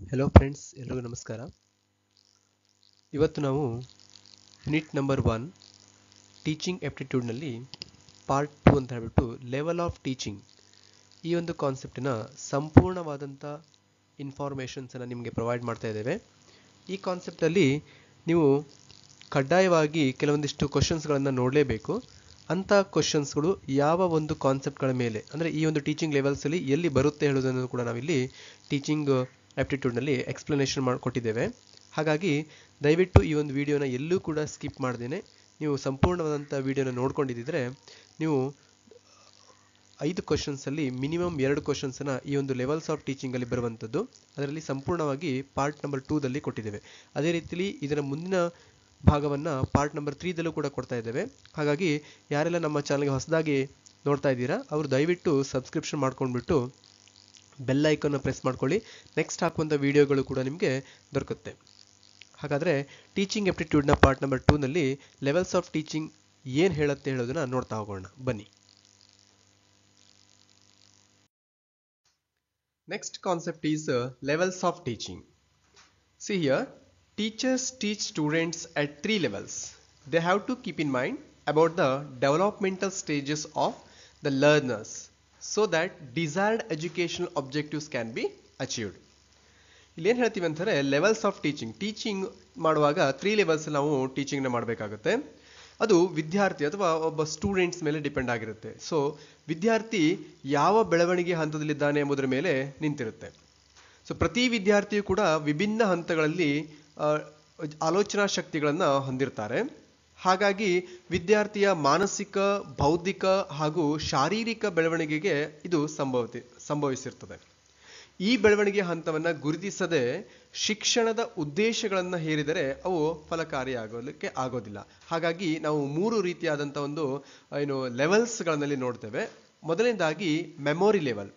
Hello friends, ಎಲ್ರಿಗೂ ನಮಸ್ಕಾರ. ಇವತ್ತು ನಾವು ಯೂನಿಟ್ ನಂಬರ್ 1 ಟೀಚಿಂಗ್ ಆಪ್ಟಿಟ್ಯೂಡ್ನಲ್ಲಿ ಪಾರ್ಟ್ 2 ಅಂತ ಹೇಳ್ಬಿಟ್ಟು ಲೆವೆಲ್ ಆಫ್ ಟೀಚಿಂಗ್ ಈ ಒಂದು ಕಾನ್ಸೆಪ್ಟಿನ ಸಂಪೂರ್ಣವಾದಂಥ ಇನ್ಫಾರ್ಮೇಷನ್ಸನ್ನು ನಿಮಗೆ ಪ್ರೊವೈಡ್ ಮಾಡ್ತಾ ಇದ್ದೇವೆ. ಈ ಕಾನ್ಸೆಪ್ಟಲ್ಲಿ ನೀವು ಕಡ್ಡಾಯವಾಗಿ ಕೆಲವೊಂದಿಷ್ಟು ಕ್ವಶನ್ಸ್ಗಳನ್ನು ನೋಡಲೇಬೇಕು. ಅಂಥ ಕ್ವಶನ್ಸ್ಗಳು ಯಾವ ಒಂದು ಕಾನ್ಸೆಪ್ಟ್ಗಳ ಮೇಲೆ, ಅಂದರೆ ಈ ಒಂದು ಟೀಚಿಂಗ್ ಲೆವೆಲ್ಸಲ್ಲಿ ಎಲ್ಲಿ ಬರುತ್ತೆ ಹೇಳೋದನ್ನು ಕೂಡ ನಾವಿಲ್ಲಿ ಟೀಚಿಂಗ್ ಆಪ್ಟಿಟ್ಯೂಡ್ನಲ್ಲಿ ಎಕ್ಸ್ಪ್ಲನೇಷನ್ ಮಾಡಿಕೊಟ್ಟಿದ್ದೇವೆ. ಹಾಗಾಗಿ ದಯವಿಟ್ಟು ಈ ಒಂದು ವಿಡಿಯೋನ ಎಲ್ಲೂ ಕೂಡ ಸ್ಕಿಪ್ ಮಾಡ್ದೇನೆ ನೀವು ಸಂಪೂರ್ಣವಾದಂಥ ವಿಡಿಯೋನ ನೋಡ್ಕೊಂಡಿದ್ದರೆ ನೀವು 5 ಕ್ವಶನ್ಸಲ್ಲಿ ಮಿನಿಮಮ್ 2 ಕ್ವಶನ್ಸನ್ನು ಈ ಒಂದು ಲೆವೆಲ್ಸ್ ಆಫ್ ಟೀಚಿಂಗಲ್ಲಿ ಬರುವಂಥದ್ದು ಅದರಲ್ಲಿ ಸಂಪೂರ್ಣವಾಗಿ ಪಾರ್ಟ್ ನಂಬರ್ 2ದಲ್ಲಿ ಕೊಟ್ಟಿದ್ದೇವೆ. ಅದೇ ರೀತಿಯಲ್ಲಿ ಇದರ ಮುಂದಿನ ಭಾಗವನ್ನು ಪಾರ್ಟ್ ನಂಬರ್ 3ದಲ್ಲೂ ಕೂಡ ಕೊಡ್ತಾ ಇದ್ದೇವೆ. ಹಾಗಾಗಿ ಯಾರೆಲ್ಲ ನಮ್ಮ ಚಾನಲ್ಗೆ ಹೊಸದಾಗಿ ನೋಡ್ತಾ ಇದ್ದೀರಾ ಅವರು ದಯವಿಟ್ಟು ಸಬ್ಸ್ಕ್ರಿಪ್ಷನ್ ಮಾಡ್ಕೊಂಡ್ಬಿಟ್ಟು ಬೆಲ್ ಐಕನ್ನ ಪ್ರೆಸ್ ಮಾಡ್ಕೊಳ್ಳಿ. ನೆಕ್ಸ್ಟ್ ಹಾಕುವಂಥ ವಿಡಿಯೋಗಳು ಕೂಡ ನಿಮಗೆ ದೊರಕುತ್ತೆ. ಹಾಗಾದರೆ ಟೀಚಿಂಗ್ ಆಪ್ಟಿಟ್ಯೂಡ್ನ ಪಾರ್ಟ್ ನಂಬರ್ 2ನಲ್ಲಿ ಲೆವೆಲ್ಸ್ ಆಫ್ ಟೀಚಿಂಗ್ ಏನು ಹೇಳುತ್ತೆ ಹೇಳೋದನ್ನ ನೋಡ್ತಾ ಹೋಗೋಣ ಬನ್ನಿ. Next concept is levels of teaching. See here, teachers teach students at 3 levels. They have to keep in mind about the developmental stages of the learners so that desired educational objectives can be achieved. ಇಲ್ಲಿ ಏನು ಹೇಳ್ತೀವಿ ಅಂತಾರೆ, levels of teaching ಮಾಡುವಾಗ 3 levels ನಾವು ಟೀಚಿಂಗ್ನ ಮಾಡಬೇಕಾಗುತ್ತೆ. ಅದು ವಿದ್ಯಾರ್ಥಿ ಅಥವಾ ಒಬ್ಬ ಸ್ಟೂಡೆಂಟ್ಸ್ ಮೇಲೆ ಡಿಪೆಂಡ್ ಆಗಿರುತ್ತೆ. ಸೊ ವಿದ್ಯಾರ್ಥಿ ಯಾವ ಬೆಳವಣಿಗೆ ಹಂತದಲ್ಲಿದ್ದಾನೆ ಎಂಬುದರ ಮೇಲೆ ನಿಂತಿರುತ್ತೆ. ಸೊ ಪ್ರತಿ ವಿದ್ಯಾರ್ಥಿಯು ಕೂಡ ವಿಭಿನ್ನ ಹಂತಗಳಲ್ಲಿ ಆಲೋಚನಾ ಶಕ್ತಿಗಳನ್ನು ಹೊಂದಿರ್ತಾರೆ. ಹಾಗಾಗಿ ವಿದ್ಯಾರ್ಥಿಯ ಮಾನಸಿಕ, ಬೌದ್ಧಿಕ ಹಾಗೂ ಶಾರೀರಿಕ ಬೆಳವಣಿಗೆಗೆ ಇದು ಸಂಭವಿಸಿರ್ತದೆ. ಈ ಬೆಳವಣಿಗೆ ಹಂತವನ್ನು ಗುರುತಿಸದೆ ಶಿಕ್ಷಣದ ಉದ್ದೇಶಗಳನ್ನು ಹೇರಿದರೆ ಅವು ಫಲಕಾರಿಯಾಗೋದಕ್ಕೆ ಆಗೋದಿಲ್ಲ. ಹಾಗಾಗಿ ನಾವು 3 ರೀತಿಯಾದಂಥ ಒಂದು ಲೆವೆಲ್ಸ್ಗಳಲ್ಲಿ ನೋಡ್ತೇವೆ. ಮೊದಲನೇದಾಗಿ ಮೆಮೊರಿ ಲೆವೆಲ್.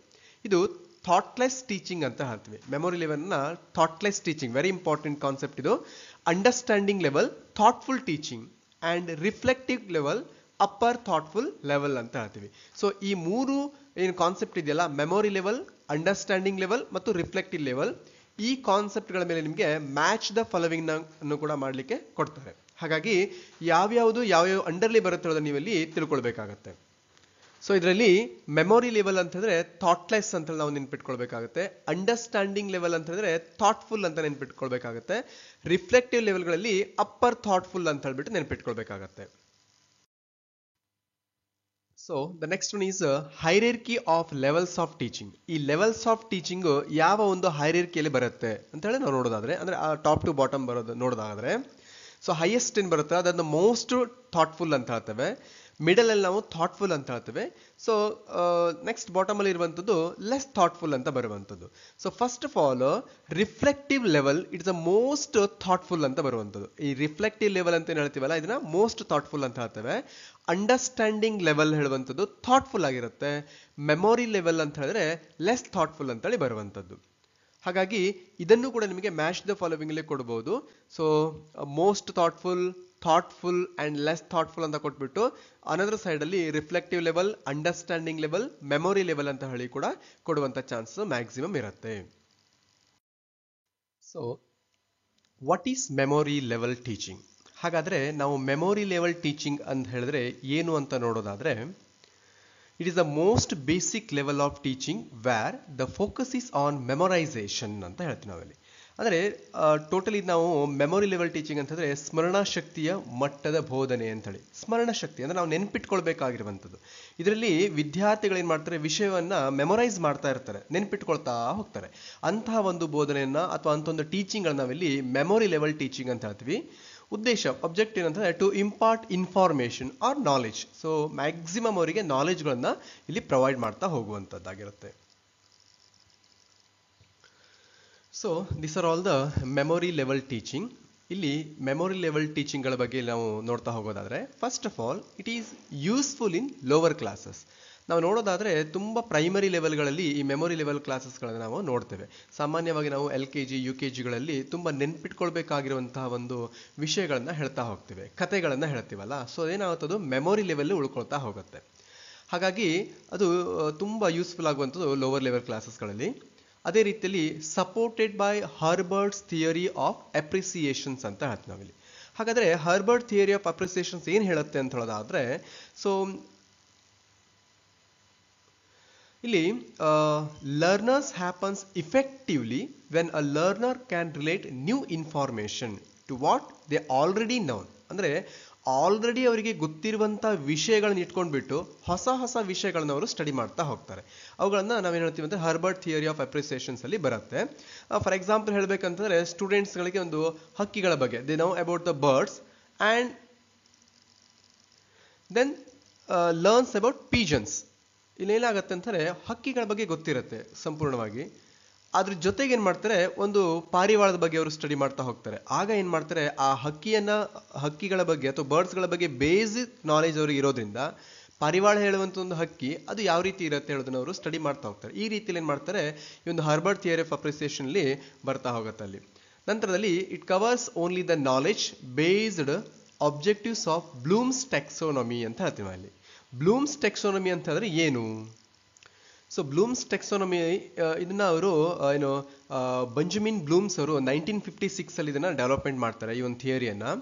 ಇದು ಥಾಟ್ಲೆಸ್ ಟೀಚಿಂಗ್ ಅಂತ ಹೇಳ್ತೀವಿ. ಮೆಮೊರಿ ಲೆವೆಲ್ನ thoughtless teaching, very important concept ಇದು. Understanding level, thoughtful teaching and reflective level, upper thoughtful level ಅಂತ ಹೇಳ್ತೀವಿ. ಸೊ ಈ 3 ಏನು ಕಾನ್ಸೆಪ್ಟ್ ಇದೆಯಲ್ಲ, ಮೆಮೊರಿ ಲೆವೆಲ್, ಅಂಡರ್ಸ್ಟ್ಯಾಂಡಿಂಗ್ ಲೆವೆಲ್ ಮತ್ತು ರಿಫ್ಲೆಕ್ಟಿವ್ ಲೆವೆಲ್, ಈ ಕಾನ್ಸೆಪ್ಟ್ಗಳ ಮೇಲೆ ನಿಮಗೆ ಮ್ಯಾಚ್ ದ ಫಾಲೋವಿಂಗ್ ಅನ್ನು ಕೂಡ ಮಾಡಲಿಕ್ಕೆ ಕೊಡ್ತಾರೆ. ಹಾಗಾಗಿ ಯಾವ ಅಂಡರ್ಲಿ ಬರುತ್ತೆ ಅನ್ನೋದನ್ನ ನೀವಲ್ಲಿ ತಿಳ್ಕೊಳ್ಬೇಕಾಗತ್ತೆ. ಸೊ ಇದರಲ್ಲಿ ಮೆಮೊರಿ ಲೆವೆಲ್ ಅಂತಂದ್ರೆ ಥಾಟ್ಲೆಸ್ ಅಂತ ನಾವು ನೆನ್ಪಿಟ್ಕೊಳ್ಬೇಕಾಗುತ್ತೆ. ಅಂಡರ್ಸ್ಟ್ಯಾಂಡಿಂಗ್ ಲೆವೆಲ್ ಅಂತ ಹೇಳಿದ್ರೆ ಥಾಟ್ಫುಲ್ ಅಂತ ನೆನ್ಪಿಟ್ಕೊಳ್ಬೇಕಾಗುತ್ತೆ. ರಿಫ್ಲೆಕ್ಟಿವ್ ಲೆವೆಲ್ಗಳಲ್ಲಿ ಅಪ್ಪರ್ ಥಾಟ್ಫುಲ್ ಅಂತ ಹೇಳ್ಬಿಟ್ಟು ನೆನ್ಪಿಟ್ಕೊಳ್ಬೇಕಾಗತ್ತೆ. So the next one is hierarchy of levels of teaching. ಈ ಲೆವೆಲ್ಸ್ ಆಫ್ ಟೀಚಿಂಗ್ ಯಾವ ಒಂದು ಹೈರಾರ್ಕಿಯಲ್ಲಿ ಬರುತ್ತೆ ಅಂತ ಹೇಳಿ ನಾವು ನೋಡೋದಾದ್ರೆ, ಅಂದ್ರೆ ಆ ಟಾಪ್ ಟು ಬಾಟಮ್ ಬರೋದು ನೋಡೋದಾದ್ರೆ, ಸೊ ಹೈಯೆಸ್ಟ್ ಏನು ಬರುತ್ತೆ ಅದನ್ನು ಮೋಸ್ಟ್ ಥಾಟ್ಫುಲ್ ಅಂತ ಹೇಳ್ತೇವೆ. ಮಿಡಲ್ ಅಲ್ಲಿ ನಾವು ಥಾಟ್ಫುಲ್ ಅಂತ ಹೇಳ್ತೇವೆ. ಸೊ ನೆಕ್ಸ್ಟ್ ಬಾಟಮ್ ಅಲ್ಲಿ ಇರುವಂಥದ್ದು ಲೆಸ್ ಥಾಟ್ಫುಲ್ ಅಂತ ಬರುವಂಥದ್ದು. So first of all reflective level it's a most thoughtful ಅಂತ ಬರುವಂಥದ್ದು. ಈ ರಿಫ್ಲೆಕ್ಟಿವ್ ಲೆವೆಲ್ ಅಂತ ಏನು ಹೇಳ್ತೀವಲ್ಲ ಇದನ್ನ ಮೋಸ್ಟ್ ಥಾಟ್ಫುಲ್ ಅಂತ ಹೇಳ್ತೇವೆ. ಅಂಡರ್ಸ್ಟ್ಯಾಂಡಿಂಗ್ ಲೆವೆಲ್ ಹೇಳುವಂಥದ್ದು ಥಾಟ್ಫುಲ್ ಆಗಿರುತ್ತೆ. ಮೆಮೊರಿ ಲೆವೆಲ್ ಅಂತ ಹೇಳಿದ್ರೆ ಲೆಸ್ ಥಾಟ್ಫುಲ್ ಅಂತೇಳಿ ಬರುವಂಥದ್ದು. ಹಾಗಾಗಿ ಇದನ್ನು ಕೂಡ ನಿಮಗೆ ಮ್ಯಾಚ್ ದ ಫಾಲೋವಿಂಗ್ ಅಲ್ಲಿ ಕೊಡಬಹುದು. So most thoughtful and less thoughtful ಅಂತ ಕೊಟ್ಬಿಟ್ಟು ಅನದರ್ ಸೈಡ್ ಅಲ್ಲಿ reflective level, understanding level, memory level ಅಂತ ಹೇಳಿ ಕೂಡ ಕೊಡುವಂತ ಚಾನ್ಸ್ ಮ್ಯಾಕ್ಸಿಮಮ್ ಇರುತ್ತೆ. So what is memory level teaching? ಹಾಗಾದ್ರೆ ನಾವು ಮೆಮೊರಿ ಲೆವೆಲ್ ಟೀಚಿಂಗ್ ಅಂತ ಹೇಳಿದ್ರೆ ಏನು ಅಂತ ನೋಡೋದಾದ್ರೆ, it is the most basic level of teaching where the focus is on memorization ಅಂತ ಹೇಳ್ತೀವಿ ನಾವಲ್ಲಿ. ಅಂದರೆ ಟೋಟಲಿ ನಾವು ಮೆಮೊರಿ ಲೆವೆಲ್ ಟೀಚಿಂಗ್ ಅಂತಂದರೆ ಸ್ಮರಣ ಶಕ್ತಿಯ ಮಟ್ಟದ ಬೋಧನೆ ಅಂತೇಳಿ. ಸ್ಮರಣ ಶಕ್ತಿ ಅಂದರೆ ನಾವು ನೆನ್ಪಿಟ್ಕೊಳ್ಬೇಕಾಗಿರುವಂಥದ್ದು. ಇದರಲ್ಲಿ ವಿದ್ಯಾರ್ಥಿಗಳು ಏನು ಮಾಡ್ತಾರೆ, ವಿಷಯವನ್ನು ಮೆಮೊರೈಸ್ ಮಾಡ್ತಾ ಇರ್ತಾರೆ, ನೆನ್ಪಿಟ್ಕೊಳ್ತಾ ಹೋಗ್ತಾರೆ. ಅಂತಹ ಒಂದು ಬೋಧನೆಯನ್ನು ಅಥವಾ ಅಂಥ ಒಂದು ಟೀಚಿಂಗ್ಗಳನ್ನ ನಾವಿಲ್ಲಿ ಮೆಮೊರಿ ಲೆವೆಲ್ ಟೀಚಿಂಗ್ ಅಂತ ಹೇಳ್ತೀವಿ. ಉದ್ದೇಶ, ಅಬ್ಜೆಕ್ಟ್ ಏನಂತಂದ್ರೆ to impart information or knowledge. So maximum ಅವರಿಗೆ ನಾಲೆಜ್ಗಳನ್ನ ಇಲ್ಲಿ ಪ್ರೊವೈಡ್ ಮಾಡ್ತಾ ಹೋಗುವಂಥದ್ದಾಗಿರುತ್ತೆ. So this are all the memory level teaching. ಇಲ್ಲಿ ಮೆಮೊರಿ ಲೆವೆಲ್ ಟೀಚಿಂಗ್ಗಳ ಬಗ್ಗೆ ನಾವು ನೋಡ್ತಾ ಹೋಗೋದಾದ್ರೆ, first of all it is useful in lower classes. ನಾವು ನೋಡೋದಾದ್ರೆ ತುಂಬ ಪ್ರೈಮರಿ ಲೆವೆಲ್ಗಳಲ್ಲಿ ಈ ಮೆಮೊರಿ ಲೆವೆಲ್ ಕ್ಲಾಸಸ್ಗಳನ್ನು ನಾವು ನೋಡ್ತೇವೆ. ಸಾಮಾನ್ಯವಾಗಿ ನಾವು LKG UKGಗಳಲ್ಲಿ ತುಂಬ ನೆನ್ಪಿಟ್ಕೊಳ್ಬೇಕಾಗಿರುವಂತಹ ಒಂದು ವಿಷಯಗಳನ್ನು ಹೇಳ್ತಾ ಹೋಗ್ತೇವೆ, ಕಥೆಗಳನ್ನು ಹೇಳ್ತೀವಲ್ಲ. ಸೊ ಏನಾಗುತ್ತದು ಮೆಮೊರಿ ಲೆವೆಲ್ ಉಳ್ಕೊಳ್ತಾ ಹೋಗುತ್ತೆ. ಹಾಗಾಗಿ ಅದು ತುಂಬ ಯೂಸ್ಫುಲ್ ಆಗುವಂಥದ್ದು ಲೋವರ್ ಲೆವೆಲ್ ಕ್ಲಾಸಸ್ಗಳಲ್ಲಿ. ಅದೇ ರೀತಿಯಲ್ಲಿ ಸಪೋರ್ಟೆಡ್ ಬೈ ಹರ್ಬರ್ಟ್ಸ್ ಥಿಯರಿ ಆಫ್ ಅಪ್ರಿಸಿಯೇಷನ್ಸ್ ಅಂತ ಹೇಳ್ತೀವಿ ನಾವಿಲ್ಲಿ. ಹಾಗಾದ್ರೆ ಹರ್ಬರ್ಟ್ ಥಿಯರಿ ಆಫ್ ಅಪ್ರಿಸಿಯೇಷನ್ಸ್ ಏನ್ ಹೇಳುತ್ತೆ ಅಂತ ಹೇಳೋದಾದ್ರೆ, ಸೊ ಇಲ್ಲಿ learners happens effectively when a learner can relate new information to what they already known. ಅಂದ್ರೆ ಆಲ್ರೆಡಿ ಅವರಿಗೆ ಗೊತ್ತಿರುವಂಥ ವಿಷಯಗಳನ್ನ ಇಟ್ಕೊಂಡ್ಬಿಟ್ಟು ಹೊಸ ಹೊಸ ವಿಷಯಗಳನ್ನ ಅವರು ಸ್ಟಡಿ ಮಾಡ್ತಾ ಹೋಗ್ತಾರೆ. ಅವುಗಳನ್ನ ನಾವೇನು ಹೇಳ್ತೀವಿ ಅಂದರೆ ಹರ್ಬರ್ಟ್ ಥಿಯರಿ ಆಫ್ ಅಪ್ರಿಸಿಯೇಷನ್ಸ್ ಅಲ್ಲಿ ಬರುತ್ತೆ. ಫಾರ್ ಎಕ್ಸಾಂಪಲ್ ಹೇಳಬೇಕಂತಂದ್ರೆ ಸ್ಟೂಡೆಂಟ್ಸ್ಗಳಿಗೆ ಒಂದು ಹಕ್ಕಿಗಳ ಬಗ್ಗೆ, they know about the birds and then learns about pigeons. ಇಲ್ಲೇನಾಗತ್ತೆ ಅಂತಂದರೆ ಹಕ್ಕಿಗಳ ಬಗ್ಗೆ ಗೊತ್ತಿರುತ್ತೆ ಸಂಪೂರ್ಣವಾಗಿ, ಅದ್ರ ಜೊತೆಗೆ ಏನು ಮಾಡ್ತಾರೆ, ಒಂದು ಪಾರಿವಾಳದ ಬಗ್ಗೆ ಅವರು ಸ್ಟಡಿ ಮಾಡ್ತಾ ಹೋಗ್ತಾರೆ. ಆಗ ಏನು ಮಾಡ್ತಾರೆ, ಆ ಹಕ್ಕಿಗಳ ಬಗ್ಗೆ ಅಥವಾ ಬರ್ಡ್ಸ್ಗಳ ಬಗ್ಗೆ ಬೇಸಿಕ್ ನಾಲೆಜ್ ಅವ್ರಿಗೆ ಇರೋದ್ರಿಂದ ಪಾರಿವಾಳ ಹೇಳುವಂಥ ಒಂದು ಹಕ್ಕಿ ಅದು ಯಾವ ರೀತಿ ಇರುತ್ತೆ ಹೇಳೋದನ್ನ ಅವರು ಸ್ಟಡಿ ಮಾಡ್ತಾ ಹೋಗ್ತಾರೆ. ಈ ರೀತಿಯಲ್ಲಿ ಏನು ಮಾಡ್ತಾರೆ, ಈ ಒಂದು ಹರ್ಬರ್ಟ್ ಥಿಯರಿ ಆಫ್ ಅಪ್ರಿಸಿಯೇಷನ್ಲಿ ಬರ್ತಾ ಹೋಗುತ್ತೆ ಅಲ್ಲಿ. ನಂತರದಲ್ಲಿ it covers only the knowledge based objectives of Bloom's taxonomy ಅಂತ ಹೇಳ್ತೀವಿ ಅಲ್ಲಿ. ಬ್ಲೂಮ್ಸ್ ಟೆಕ್ಸೋನಮಿ ಅಂತ ಹೇಳಿದ್ರೆ ಏನು? ಸೊ ಬ್ಲೂಮ್ಸ್ ಟೆಕ್ಸೋನಮಿ ಇದನ್ನ ಅವರು ಬೆಂಜಮಿನ್ ಬ್ಲೂಮ್ಸ್ ಅವರು 1956 ಅಲ್ಲಿ ಇದನ್ನ ಡೆವಲಪ್ಮೆಂಟ್ ಮಾಡ್ತಾರೆ, ಈ ಒಂದು ಥಿಯರಿಯನ್ನ.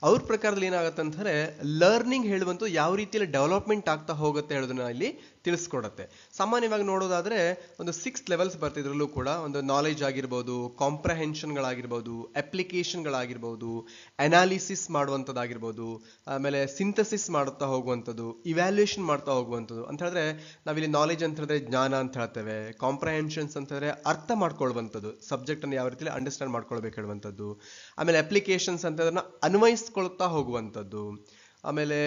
ಅವ್ರ ಪ್ರಕಾರದಲ್ಲಿ ಏನಾಗುತ್ತೆ ಅಂತಂದ್ರೆ ಲರ್ನಿಂಗ್ ಹೇಳುವಂತೂ ಯಾವ ರೀತಿಯಲ್ಲಿ ಡೆವಲಪ್ಮೆಂಟ್ ಆಗ್ತಾ ಹೋಗುತ್ತೆ ಹೇಳೋದನ್ನ ಇಲ್ಲಿ ತಿಳಿಸ್ಕೊಡತ್ತೆ. ಸಾಮಾನ್ಯವಾಗಿ ನೋಡೋದಾದ್ರೆ ಒಂದು 6 ಲೆವೆಲ್ಸ್ ಬರ್ತಿದ್ರಲ್ಲೂ ಕೂಡ ಒಂದು ನಾಲೆಜ್ ಆಗಿರ್ಬೋದು, ಕಾಂಪ್ರಹೆನ್ಷನ್ಗಳಾಗಿರ್ಬೋದು, ಅಪ್ಲಿಕೇಶನ್ಗಳಾಗಿರ್ಬೋದು, ಅನಾಲಿಸಿಸ್ ಮಾಡುವಂಥದ್ದಾಗಿರ್ಬೋದು, ಆಮೇಲೆ ಸಿಂಥಸಿಸ್ ಮಾಡುತ್ತಾ ಹೋಗುವಂಥದ್ದು, ಇವ್ಯಾಲ್ಯೂಯೇಷನ್ ಮಾಡ್ತಾ ಹೋಗುವಂಥದ್ದು ಅಂತ ಹೇಳಿದ್ರೆ ನಾವಿಲ್ಲಿ ನಾಲೆಜ್ ಅಂತ ಹೇಳಿದ್ರೆ ಜ್ಞಾನ ಅಂತ ಹೇಳ್ತೇವೆ, ಕಾಂಪ್ರಹೆನ್ಷನ್ಸ್ ಅಂತ ಹೇಳಿದ್ರೆ ಅರ್ಥ ಮಾಡ್ಕೊಳ್ಳುವಂಥದ್ದು, ಸಬ್ಜೆಕ್ಟ್ ಅನ್ನು ಯಾವ ರೀತಿಯಲ್ಲಿ ಅಂಡರ್ಸ್ಟ್ಯಾಂಡ್ ಮಾಡ್ಕೊಳ್ಬೇಕು ಹೇಳುವಂಥದ್ದು, ಆಮೇಲೆ ಅಪ್ಲಿಕೇಶನ್ಸ್ ಅಂತ ಅದನ್ನ ಅನ್ವಯಿಸ್ಕೊಳ್ತಾ ಹೋಗುವಂಥದ್ದು, ಆಮೇಲೆ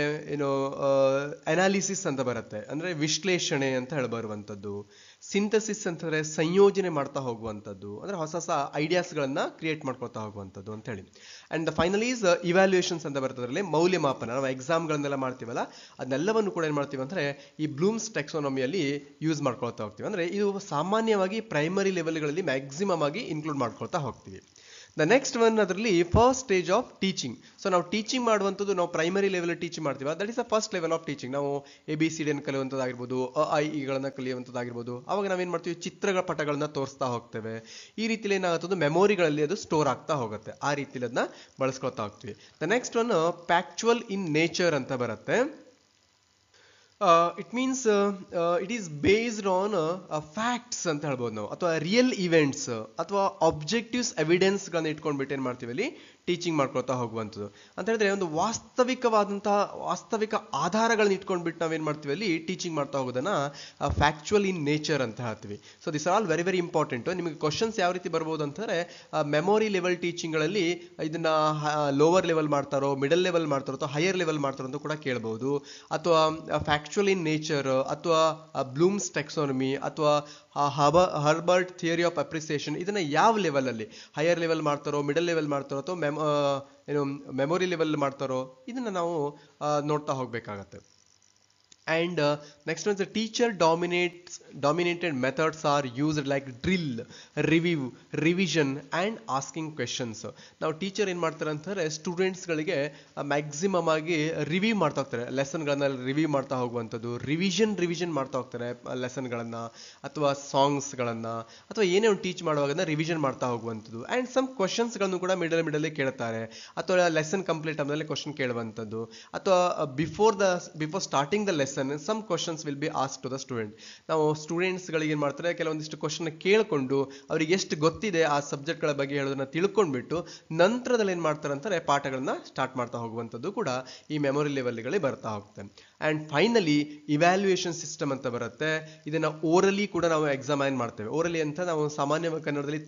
ಅನಾಲಿಸಿಸ್ ಅಂತ ಬರುತ್ತೆ ಅಂದ್ರೆ ವಿಶ್ಲೇಷಣೆ ಅಂತ ಹೇಳಿ ಬರುವಂಥದ್ದು, ಸಿಂಥಸಿಸ್ ಅಂತಂದ್ರೆ ಸಂಯೋಜನೆ ಮಾಡ್ತಾ ಹೋಗುವಂಥದ್ದು, ಅಂದ್ರೆ ಹೊಸ ಹೊಸ ಐಡಿಯಾಸ್ಗಳನ್ನ ಕ್ರಿಯೇಟ್ ಮಾಡ್ಕೊಳ್ತಾ ಹೋಗುವಂಥದ್ದು ಅಂತ ಹೇಳಿ. ಅಂಡ್ ದ ಫೈನಲ್ ಈಸ್ ಇವ್ಯಾಲ್ಯೂಯೇಷನ್ಸ್ ಅಂತ ಬರ್ತದೆ, ಅದರಲ್ಲಿ ಮೌಲ್ಯಮಾಪನ. ನಾವು ಎಕ್ಸಾಮ್ಗಳನ್ನೆಲ್ಲ ಮಾಡ್ತೀವಲ್ಲ ಅದನ್ನೆಲ್ಲವನ್ನು ಕೂಡ ಏನ್ ಮಾಡ್ತೀವಿ ಅಂದ್ರೆ ಈ ಬ್ಲೂಮ್ಸ್ ಟೆಕ್ಸೋನಮಿಯಲ್ಲಿ ಯೂಸ್ ಮಾಡ್ಕೊಳ್ತಾ ಹೋಗ್ತೀವಿ. ಅಂದ್ರೆ ಇದು ಸಾಮಾನ್ಯವಾಗಿ ಪ್ರೈಮರಿ ಲೆವೆಲ್ಗಳಲ್ಲಿ ಮ್ಯಾಕ್ಸಿಮಮ್ ಆಗಿ ಇನ್ಕ್ಲೂಡ್ ಮಾಡ್ಕೊಳ್ತಾ ಹೋಗ್ತೀವಿ. ದ ನೆಕ್ಸ್ಟ್ ಒನ್ ಅದರಲ್ಲಿ first stage of teaching. So ನಾವು ಟೀಚಿಂಗ್ ಮಾಡುವಂಥದ್ದು ನಾವು ಪ್ರೈಮರಿ ಲೆವೆಲ್ ಟೀಚಿಂಗ್ ಮಾಡ್ತೀವಿ, that is the first level of teaching. ನಾವು ABCD ಕಲಿಯುವಂಥದ್ದಾಗಿರ್ಬೋದು, IEಗಳನ್ನು ಕಲಿಯುವಂಥದ್ದಾಗಿರ್ಬೋದು. ಅವಾಗ ನಾವೇನು ಮಾಡ್ತೀವಿ, ಚಿತ್ರಗಳ ಪಟಗಳನ್ನ ತೋರಿಸ್ತಾ ಹೋಗ್ತೇವೆ. ಈ ರೀತಿಯಲ್ಲಿ ಏನಾಗುತ್ತದೆ, ಮೆಮೊರಿಗಳಲ್ಲಿ ಅದು ಸ್ಟೋರ್ ಆಗ್ತಾ ಹೋಗುತ್ತೆ. ಆ ರೀತಿಯಲ್ಲಿ ಅದನ್ನ ಬಳಸ್ಕೊಳ್ತಾ ಹೋಗ್ತೀವಿ. The next one factual in nature ಅಂತ ಬರುತ್ತೆ. It means it is based on facts ಅಂತ ಹೇಳ್ಬೋದು ನಾವು, ಅಥವಾ ರಿಯಲ್ ಇವೆಂಟ್ಸ್ ಅಥವಾ ಆಬ್ಜೆಕ್ಟಿವ್ಸ್ ಎವಿಡೆನ್ಸ್ಗಳನ್ನ ಇಟ್ಕೊಂಡ್ಬಿಟ್ಟು ಏನು ಮಾಡ್ತೀವಿ ಅಲ್ಲಿ ಟೀಚಿಂಗ್ ಮಾಡ್ಕೊಳ್ತಾ ಹೋಗುವಂಥದ್ದು ಅಂತ ಹೇಳಿದ್ರೆ ಒಂದು ವಾಸ್ತವಿಕ ಆಧಾರಗಳನ್ನ ಇಟ್ಕೊಂಡ್ಬಿಟ್ಟು ನಾವೇನು ಮಾಡ್ತೀವಿ ಅಲ್ಲಿ ಟೀಚಿಂಗ್ ಮಾಡ್ತಾ ಹೋಗೋದನ್ನ ಫ್ಯಾಕ್ಚುಯಲ್ ಇನ್ ನೇಚರ್ ಅಂತ ಹೇಳ್ತೀವಿ. So this are all very very important. ನಿಮಗೆ ಕ್ವಶನ್ಸ್ ಯಾವ ರೀತಿ ಬರ್ಬೋದು ಅಂತಂದ್ರೆ ಮೆಮೊರಿ ಲೆವೆಲ್ ಟೀಚಿಂಗ್ಗಳಲ್ಲಿ ಇದನ್ನ ಲೋವರ್ ಲೆವೆಲ್ ಮಾಡ್ತಾರೋ, ಮಿಡಲ್ ಲೆವೆಲ್ ಮಾಡ್ತಾರೋ, ಅಥವಾ ಹೈಯರ್ ಲೆವೆಲ್ ಮಾಡ್ತಾರೋ ಅಂತ ಕೂಡ ಕೇಳಬಹುದು. ಅಥವಾ ಫ್ಯಾಕ್ಚುಯಲ್ ಇನ್ ನೇಚರ್ ಅಥವಾ ಬ್ಲೂಮ್ಸ್ ಟೆಕ್ಸೋನಮಿ ಅಥವಾ ಹರ್ಬರ್ಟ್ ಥಿಯರಿ ಆಫ್ ಅಪ್ರಿಸಿಯೇಷನ್ ಇದನ್ನ ಯಾವ ಲೆವೆಲ್ ಅಲ್ಲಿ ಹೈಯರ್ ಲೆವೆಲ್ ಮಾಡ್ತಾರೋ, ಮಿಡಲ್ ಲೆವೆಲ್ ಮಾಡ್ತಾರೋ, ಅಥವಾ ಮೆಮೊರಿ ಲೆವೆಲ್ ಮಾಡ್ತಾರೋ, ಇದನ್ನ ನಾವು ನೋಡ್ತಾ ಹೋಗ್ಬೇಕಾಗತ್ತೆ. And next one is the teacher dominated methods are used like drill, review, revision and asking questions. ನಾವು ಟೀಚರ್ ಏನ್ ಮಾಡ್ತಾರೆ ಅಂತಂದ್ರೆ ಸ್ಟೂಡೆಂಟ್ಸ್ಗಳಿಗೆ ಮ್ಯಾಕ್ಸಿಮಮ್ ಆಗಿ ರಿವ್ಯೂ ಮಾಡ್ತಾ ಹೋಗ್ತಾರೆ, ಲೆಸನ್ಗಳನ್ನ ರಿವ್ಯೂ ಮಾಡ್ತಾ ಹೋಗುವಂಥದ್ದು, ರಿವಿಷನ್ ಮಾಡ್ತಾ ಹೋಗ್ತಾರೆ ಲೆಸನ್ಗಳನ್ನ ಅಥವಾ ಸಾಂಗ್ಸ್ಗಳನ್ನ ಅಥವಾ ಏನೇ ಒಂದು ಟೀಚ್ ಮಾಡುವಾಗ ರಿವಿಷನ್ ಮಾಡ್ತಾ ಹೋಗುವಂಥದ್ದು. ಆ್ಯಂಡ್ ಸಮ್ ಕ್ವಶನ್ಸ್ಗಳನ್ನು ಕೂಡ ಮಿಡಲ್ ಕೇಳ್ತಾರೆ, ಅಥವಾ ಲೆಸನ್ ಕಂಪ್ಲೀಟ್ ಆದಮೇಲೆ ಕ್ವಶನ್ ಕೇಳುವಂಥದ್ದು, ಅಥವಾ before starting the lesson some questions will be asked to the student. ನಾವು ಸ್ಟೂಡೆಂಟ್ಸ್ ಗಳಿಗೆ ಏನ್ ಮಾಡ್ತಾರೆ, ಕೆಲವೊಂದಿಷ್ಟು ಕ್ವಶನ್ ಕೇಳ್ಕೊಂಡು ಅವ್ರಿಗೆ ಎಷ್ಟು ಗೊತ್ತಿದೆ ಆ ಸಬ್ಜೆಕ್ಟ್ ಗಳ ಬಗ್ಗೆ ಹೇಳೋದನ್ನ ತಿಳ್ಕೊಂಡ್ಬಿಟ್ಟು ನಂತರದಲ್ಲಿ ಏನ್ ಮಾಡ್ತಾರೆ ಅಂತಾರೆ ಪಾಠಗಳನ್ನ ಸ್ಟಾರ್ಟ್ ಮಾಡ್ತಾ ಹೋಗುವಂಥದ್ದು ಕೂಡ ಈ ಮೆಮೊರಿ ಲೆವೆಲ್ಗಳಲ್ಲಿ ಬರ್ತಾ ಹೋಗುತ್ತೆ. ಅಂಡ್ ಫೈನಲಿ ಇವ್ಯಾಲ್ಯೂಯೇಷನ್ ಸಿಸ್ಟಮ್ ಅಂತ ಬರುತ್ತೆ. ಇದನ್ನ ಓರಲಿ ಕೂಡ ನಾವು ಎಕ್ಸಾಮೈನ್ ಮಾಡ್ತೇವೆ. ಓರಲಿ ಅಂತ ನಾವು ಸಾಮಾನ್ಯವಾಗಿ ಕನ್ನಡದಲ್ಲಿ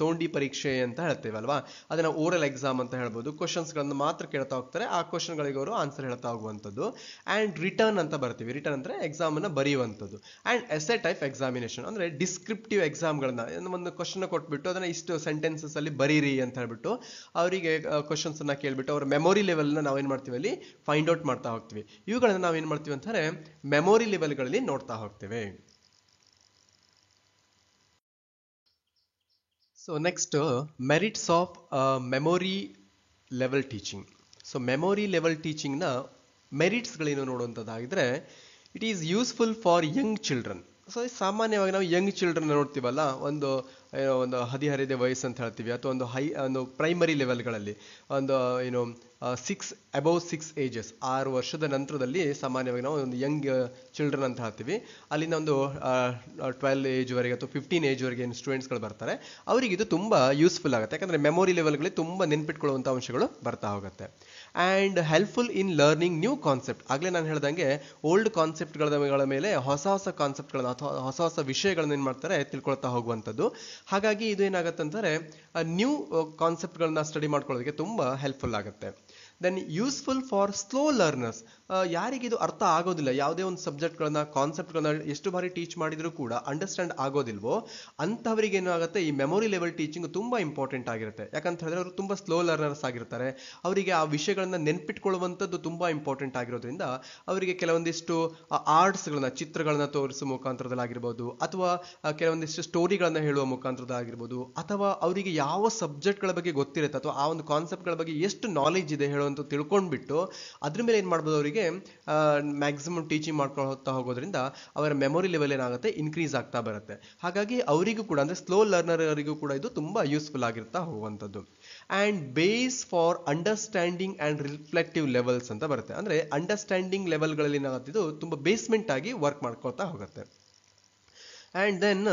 ತೋಂಡಿ ಪರೀಕ್ಷೆ ಅಂತ ಹೇಳ್ತೇವೆ ಅಲ್ವಾ, ಅದನ್ನ ಓರಲ್ ಎಕ್ಸಾಮ್ ಅಂತ ಹೇಳ್ಬೋದು. ಕ್ವಶನ್ಸ್ ಗಳನ್ನ ಮಾತ್ರ ಕೇಳ್ತಾ ಹೋಗ್ತಾರೆ, ಆ ಕ್ವಶನ್ ಗಳಿಗೆ ಅವರು ಆನ್ಸರ್ ಹೇಳ್ತಾ ಹೋಗುವಂಥದ್ದು. ಅಂಡ್ ರಿಟರ್ನ್ ಅಂತ ಬರ್ತೀವಿ. ರಿಟರ್ನ್ ಅಂದ್ರೆ ಎಕ್ಸಾಮ್ ಅನ್ನ ಬರೆಯುವಂಥದ್ದು. ಅಂಡ್ ಎಸ್ಸೆ ಟೈಪ್ ಎಕ್ಸಾಮಿನೇಷನ್ ಅಂದ್ರೆ ಡಿಸ್ಕ್ರಿಪ್ಟಿವ್ ಎಕ್ಸಾಮ್ಗಳನ್ನ ಒಂದು ಕ್ವಶನ್ ಕೊಟ್ಬಿಟ್ಟು ಅದನ್ನ ಇಷ್ಟು ಸೆಂಟೆನ್ಸಸ್ ಅಲ್ಲಿ ಬರೀರಿ ಅಂತ ಹೇಳ್ಬಿಟ್ಟು ಅವರಿಗೆ ಕ್ವಶನ್ಸ್ ಅನ್ನ ಕೇಳ್ಬಿಟ್ಟು ಅವ್ರ ಮೆಮೊರಿ ಲೆವೆಲ್ ನ ನಾವೇನ್ ಮಾಡ್ತೀವಿ ಅಲ್ಲಿ ಫೈಂಡ್ ಔಟ್ ಮಾಡ್ತಾ ಹೋಗ್ತೀವಿ. ಇವುಗಳನ್ನ ನಾವೇನ್ ಮಾಡ್ತೀವಿ ಅಂತಾರೆ ಮೆಮೊರಿ ಲೆವೆಲ್ಗಳಲ್ಲಿ ನೋಡ್ತಾ ಹೋಗ್ತೇವೆ. So next merits of memory level teaching. So memory level teaching ನ ಮೆರಿಟ್ಸ್ಗಳೇನು ನೋಡುವಂಥದ್ದಾಗಿದ್ರೆ, it is useful for young children so ಸಾಮಾನ್ಯವಾಗಿ ನಾವು ಯಂಗ್ ಚಿಲ್ಡ್ರನ್ ನೋಡ್ತೀವಲ್ಲ, ಒಂದು ಒಂದು ಹದಿಹರೆಯದ ವಯಸ್ಸು ಅಂತ ಹೇಳ್ತೀವಿ, ಅಥವಾ ಒಂದು ಪ್ರೈಮರಿ ಲೆವೆಲ್ಗಳಲ್ಲಿ ಒಂದು ಏನು 6 ಏಜಸ್, 6 ವರ್ಷದ ನಂತರದಲ್ಲಿ ಸಾಮಾನ್ಯವಾಗಿ ನಾವು ಒಂದು ಯಂಗ್ ಚಿಲ್ಡ್ರನ್ ಅಂತ ಹೇಳ್ತೀವಿ. ಅಲ್ಲಿಂದ ಒಂದು 12 ಏಜ್ವರೆಗೆ ಅಥವಾ 15 ಏಜ್ವರೆಗೆ ಏನು ಸ್ಟೂಡೆಂಟ್ಸ್ಗಳು ಬರ್ತಾರೆ, ಅವರಿಗೆ ಇದು ತುಂಬ ಯೂಸ್ಫುಲ್ ಆಗುತ್ತೆ. ಯಾಕಂದರೆ ಮೆಮೊರಿ ಲೆವೆಲ್ಗಳಲ್ಲಿ ತುಂಬ ನೆನ್ಪಿಟ್ಕೊಳ್ಳುವಂಥ ಅಂಶಗಳು ಬರ್ತಾ ಹೋಗುತ್ತೆ. And helpful in learning new concept. ಆಗಲೇ ನಾನು ಹೇಳ್ದಂಗೆ ಓಲ್ಡ್ ಕಾನ್ಸೆಪ್ಟ್ಗಳ ಮೇಲೆ ಹೊಸ ಕಾನ್ಸೆಪ್ಟ್ಗಳನ್ನ ಅಥವಾ ಹೊಸ ವಿಷಯಗಳನ್ನ ಏನು ಮಾಡ್ತಾರೆ ತಿಳ್ಕೊಳ್ತಾ ಹೋಗುವಂಥದ್ದು. ಹಾಗಾಗಿ ಇದು ಏನಾಗುತ್ತೆ ಅಂತಂದರೆ ನ್ಯೂ ಕಾನ್ಸೆಪ್ಟ್ಗಳನ್ನ ಸ್ಟಡಿ ಮಾಡ್ಕೊಳ್ಳೋದಕ್ಕೆ ತುಂಬ ಹೆಲ್ಪ್ಫುಲ್ ಆಗುತ್ತೆ. Then useful for slow learners. ಯಾರಿಗೆ ಇದು ಅರ್ಥ ಆಗೋದಿಲ್ಲ, ಯಾವುದೇ ಒಂದು ಸಬ್ಜೆಕ್ಟ್ಗಳನ್ನ ಕಾನ್ಸೆಪ್ಟ್ಗಳನ್ನ ಎಷ್ಟು ಬಾರಿ ಟೀಚ್ ಮಾಡಿದರೂ ಕೂಡ ಅಂಡರ್ಸ್ಟ್ಯಾಂಡ್ ಆಗೋದಿಲ್ವೋ ಅಂಥವರಿಗೆ ಏನಾಗುತ್ತೆ ಈ ಮೆಮೊರಿ ಲೆವೆಲ್ ಟೀಚಿಂಗ್ ತುಂಬ ಇಂಪಾರ್ಟೆಂಟ್ ಆಗಿರುತ್ತೆ. ಯಾಕಂತ ಹೇಳಿದ್ರೆ ಅವರು ತುಂಬ ಸ್ಲೋ ಲರ್ನರ್ಸ್ ಆಗಿರ್ತಾರೆ. ಅವರಿಗೆ ಆ ವಿಷಯಗಳನ್ನ ನೆನ್ಪಿಟ್ಕೊಳ್ಳುವಂಥದ್ದು ತುಂಬ ಇಂಪಾರ್ಟೆಂಟ್ ಆಗಿರೋದ್ರಿಂದ ಅವರಿಗೆ ಕೆಲವೊಂದಿಷ್ಟು ಆರ್ಟ್ಸ್ಗಳನ್ನ, ಚಿತ್ರಗಳನ್ನ ತೋರಿಸುವ ಮುಖಾಂತರದಲ್ಲಾಗಿರ್ಬೋದು, ಅಥವಾ ಕೆಲವೊಂದಿಷ್ಟು ಸ್ಟೋರಿಗಳನ್ನ ಹೇಳುವ ಮುಖಾಂತರದಾಗಿರ್ಬೋದು, ಅಥವಾ ಅವರಿಗೆ ಯಾವ ಸಬ್ಜೆಕ್ಟ್ಗಳ ಬಗ್ಗೆ ಗೊತ್ತಿರುತ್ತೆ ಅಥವಾ ಆ ಒಂದು ಕಾನ್ಸೆಪ್ಟ್ಗಳ ಬಗ್ಗೆ ಎಷ್ಟು ನಾಲೆಜ್ ಇದೆ ಹೇಳುವಂತ ತಿಳ್ಕೊಂಡ್ಬಿಟ್ಟು ಅದ್ರ ಮೇಲೆ ಏನ್ ಮಾಡ್ಬೋದು, ಅವರಿಗೆ ಮ್ಯಾಕ್ಸಿಮಮ್ ಟೀಚಿಂಗ್ ಮಾಡ್ಕೊಳ್ತಾ ಹೋಗೋದ್ರಿಂದ ಅವರ ಮೆಮೊರಿ ಲೆವೆಲ್ ಏನಾಗುತ್ತೆ ಇನ್ಕ್ರೀಸ್ ಆಗ್ತಾ ಬರುತ್ತೆ. ಹಾಗಾಗಿ ಅವರಿಗೂ ಕೂಡ ಅಂದ್ರೆ ಸ್ಲೋ ಲರ್ನರ್ ಅವರಿಗೂ ಕೂಡ ಇದು ತುಂಬಾ ಯೂಸ್ಫುಲ್ ಆಗಿರ್ತಾ ಹೋಗುವಂಥದ್ದು. And base for understanding and reflective levels ಅಂತ ಬರುತ್ತೆ. ಅಂದ್ರೆ ಅಂಡರ್ಸ್ಟ್ಯಾಂಡಿಂಗ್ ಲೆವೆಲ್ಗಳಲ್ಲಿ ಏನಾಗುತ್ತೆ ಇದು ತುಂಬಾ ಬೇಸ್ಮೆಂಟ್ ಆಗಿ ವರ್ಕ್ ಮಾಡ್ಕೊಳ್ತಾ ಹೋಗುತ್ತೆ. And then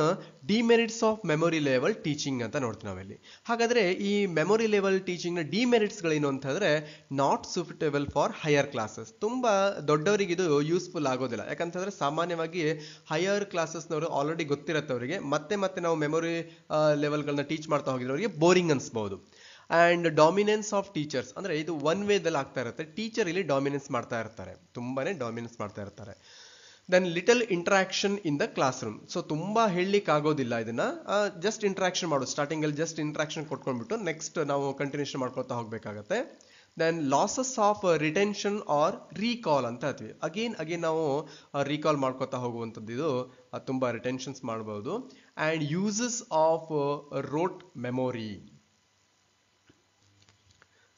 demerits of memory level teaching ಅಂತ ನೋಡ್ತೀವಿ ನಾವಿಲ್ಲಿ. ಹಾಗಾದರೆ ಈ ಮೆಮೊರಿ ಲೆವೆಲ್ ಟೀಚಿಂಗ್ನ ಡಿಮೆರಿಟ್ಸ್ಗಳೇನು ಅಂತ ಹೇಳಿದ್ರೆ not suitable for higher classes. ತುಂಬ ದೊಡ್ಡವರಿಗೆ ಇದು ಯೂಸ್ಫುಲ್ ಆಗೋದಿಲ್ಲ. ಯಾಕಂತಂದರೆ ಸಾಮಾನ್ಯವಾಗಿ ಹೈಯರ್ ಕ್ಲಾಸಸ್ನವರು ಆಲ್ರೆಡಿ ಗೊತ್ತಿರುತ್ತೆ ಅವರಿಗೆ, ಮತ್ತೆ ನಾವು ಮೆಮೊರಿ ಲೆವೆಲ್ಗಳನ್ನ ಟೀಚ್ ಮಾಡ್ತಾ ಹೋಗಿದ್ರೆ ಅವರಿಗೆ ಬೋರಿಂಗ್ ಅನ್ಸ್ಬೋದು. ಆ್ಯಂಡ್ ಡಾಮಿನೆನ್ಸ್ ಆಫ್ ಟೀಚರ್ಸ್, ಅಂದರೆ ಇದು ಒನ್ ವೇದಲ್ಲಿ ಆಗ್ತಾ ಇರುತ್ತೆ. ಟೀಚರ್ ಇಲ್ಲಿ ಡಾಮಿನೆನ್ಸ್ ಮಾಡ್ತಾ ಇರ್ತಾರೆ, ತುಂಬಾನೇ ಡಾಮಿನೆನ್ಸ್ ಮಾಡ್ತಾ ಇರ್ತಾರೆ. Then little interaction in the class room. So ತುಂಬಾ ಹೇಳಲಿಕ್ಕೆ ಆಗೋದಿಲ್ಲ ಇದನ್ನ, ಜಸ್ಟ್ ಇಂಟ್ರಾಕ್ಷನ್ ಮಾಡೋದು. ಸ್ಟಾರ್ಟಿಂಗ್ ಅಲ್ಲಿ ಜಸ್ಟ್ ಇಂಟ್ರಾಕ್ಷನ್ ಕೊಟ್ಕೊಂಡ್ಬಿಟ್ಟು ನೆಕ್ಸ್ಟ್ ನಾವು ಕಂಟಿನ್ಯೂಷನ್ ಮಾಡ್ಕೊಳ್ತಾ ಹೋಗ್ಬೇಕಾಗತ್ತೆ. Then losses of retention or recall ಅಂತ ಹೇಳ್ತೀವಿ. ಅಗೇನ್ ನಾವು ರೀಕಾಲ್ ಮಾಡ್ಕೊತಾ ಹೋಗುವಂಥದ್ದು, ಇದು ತುಂಬಾ ರಿಟೆನ್ಷನ್ಸ್ ಮಾಡಬಹುದು. And uses of wrote memory.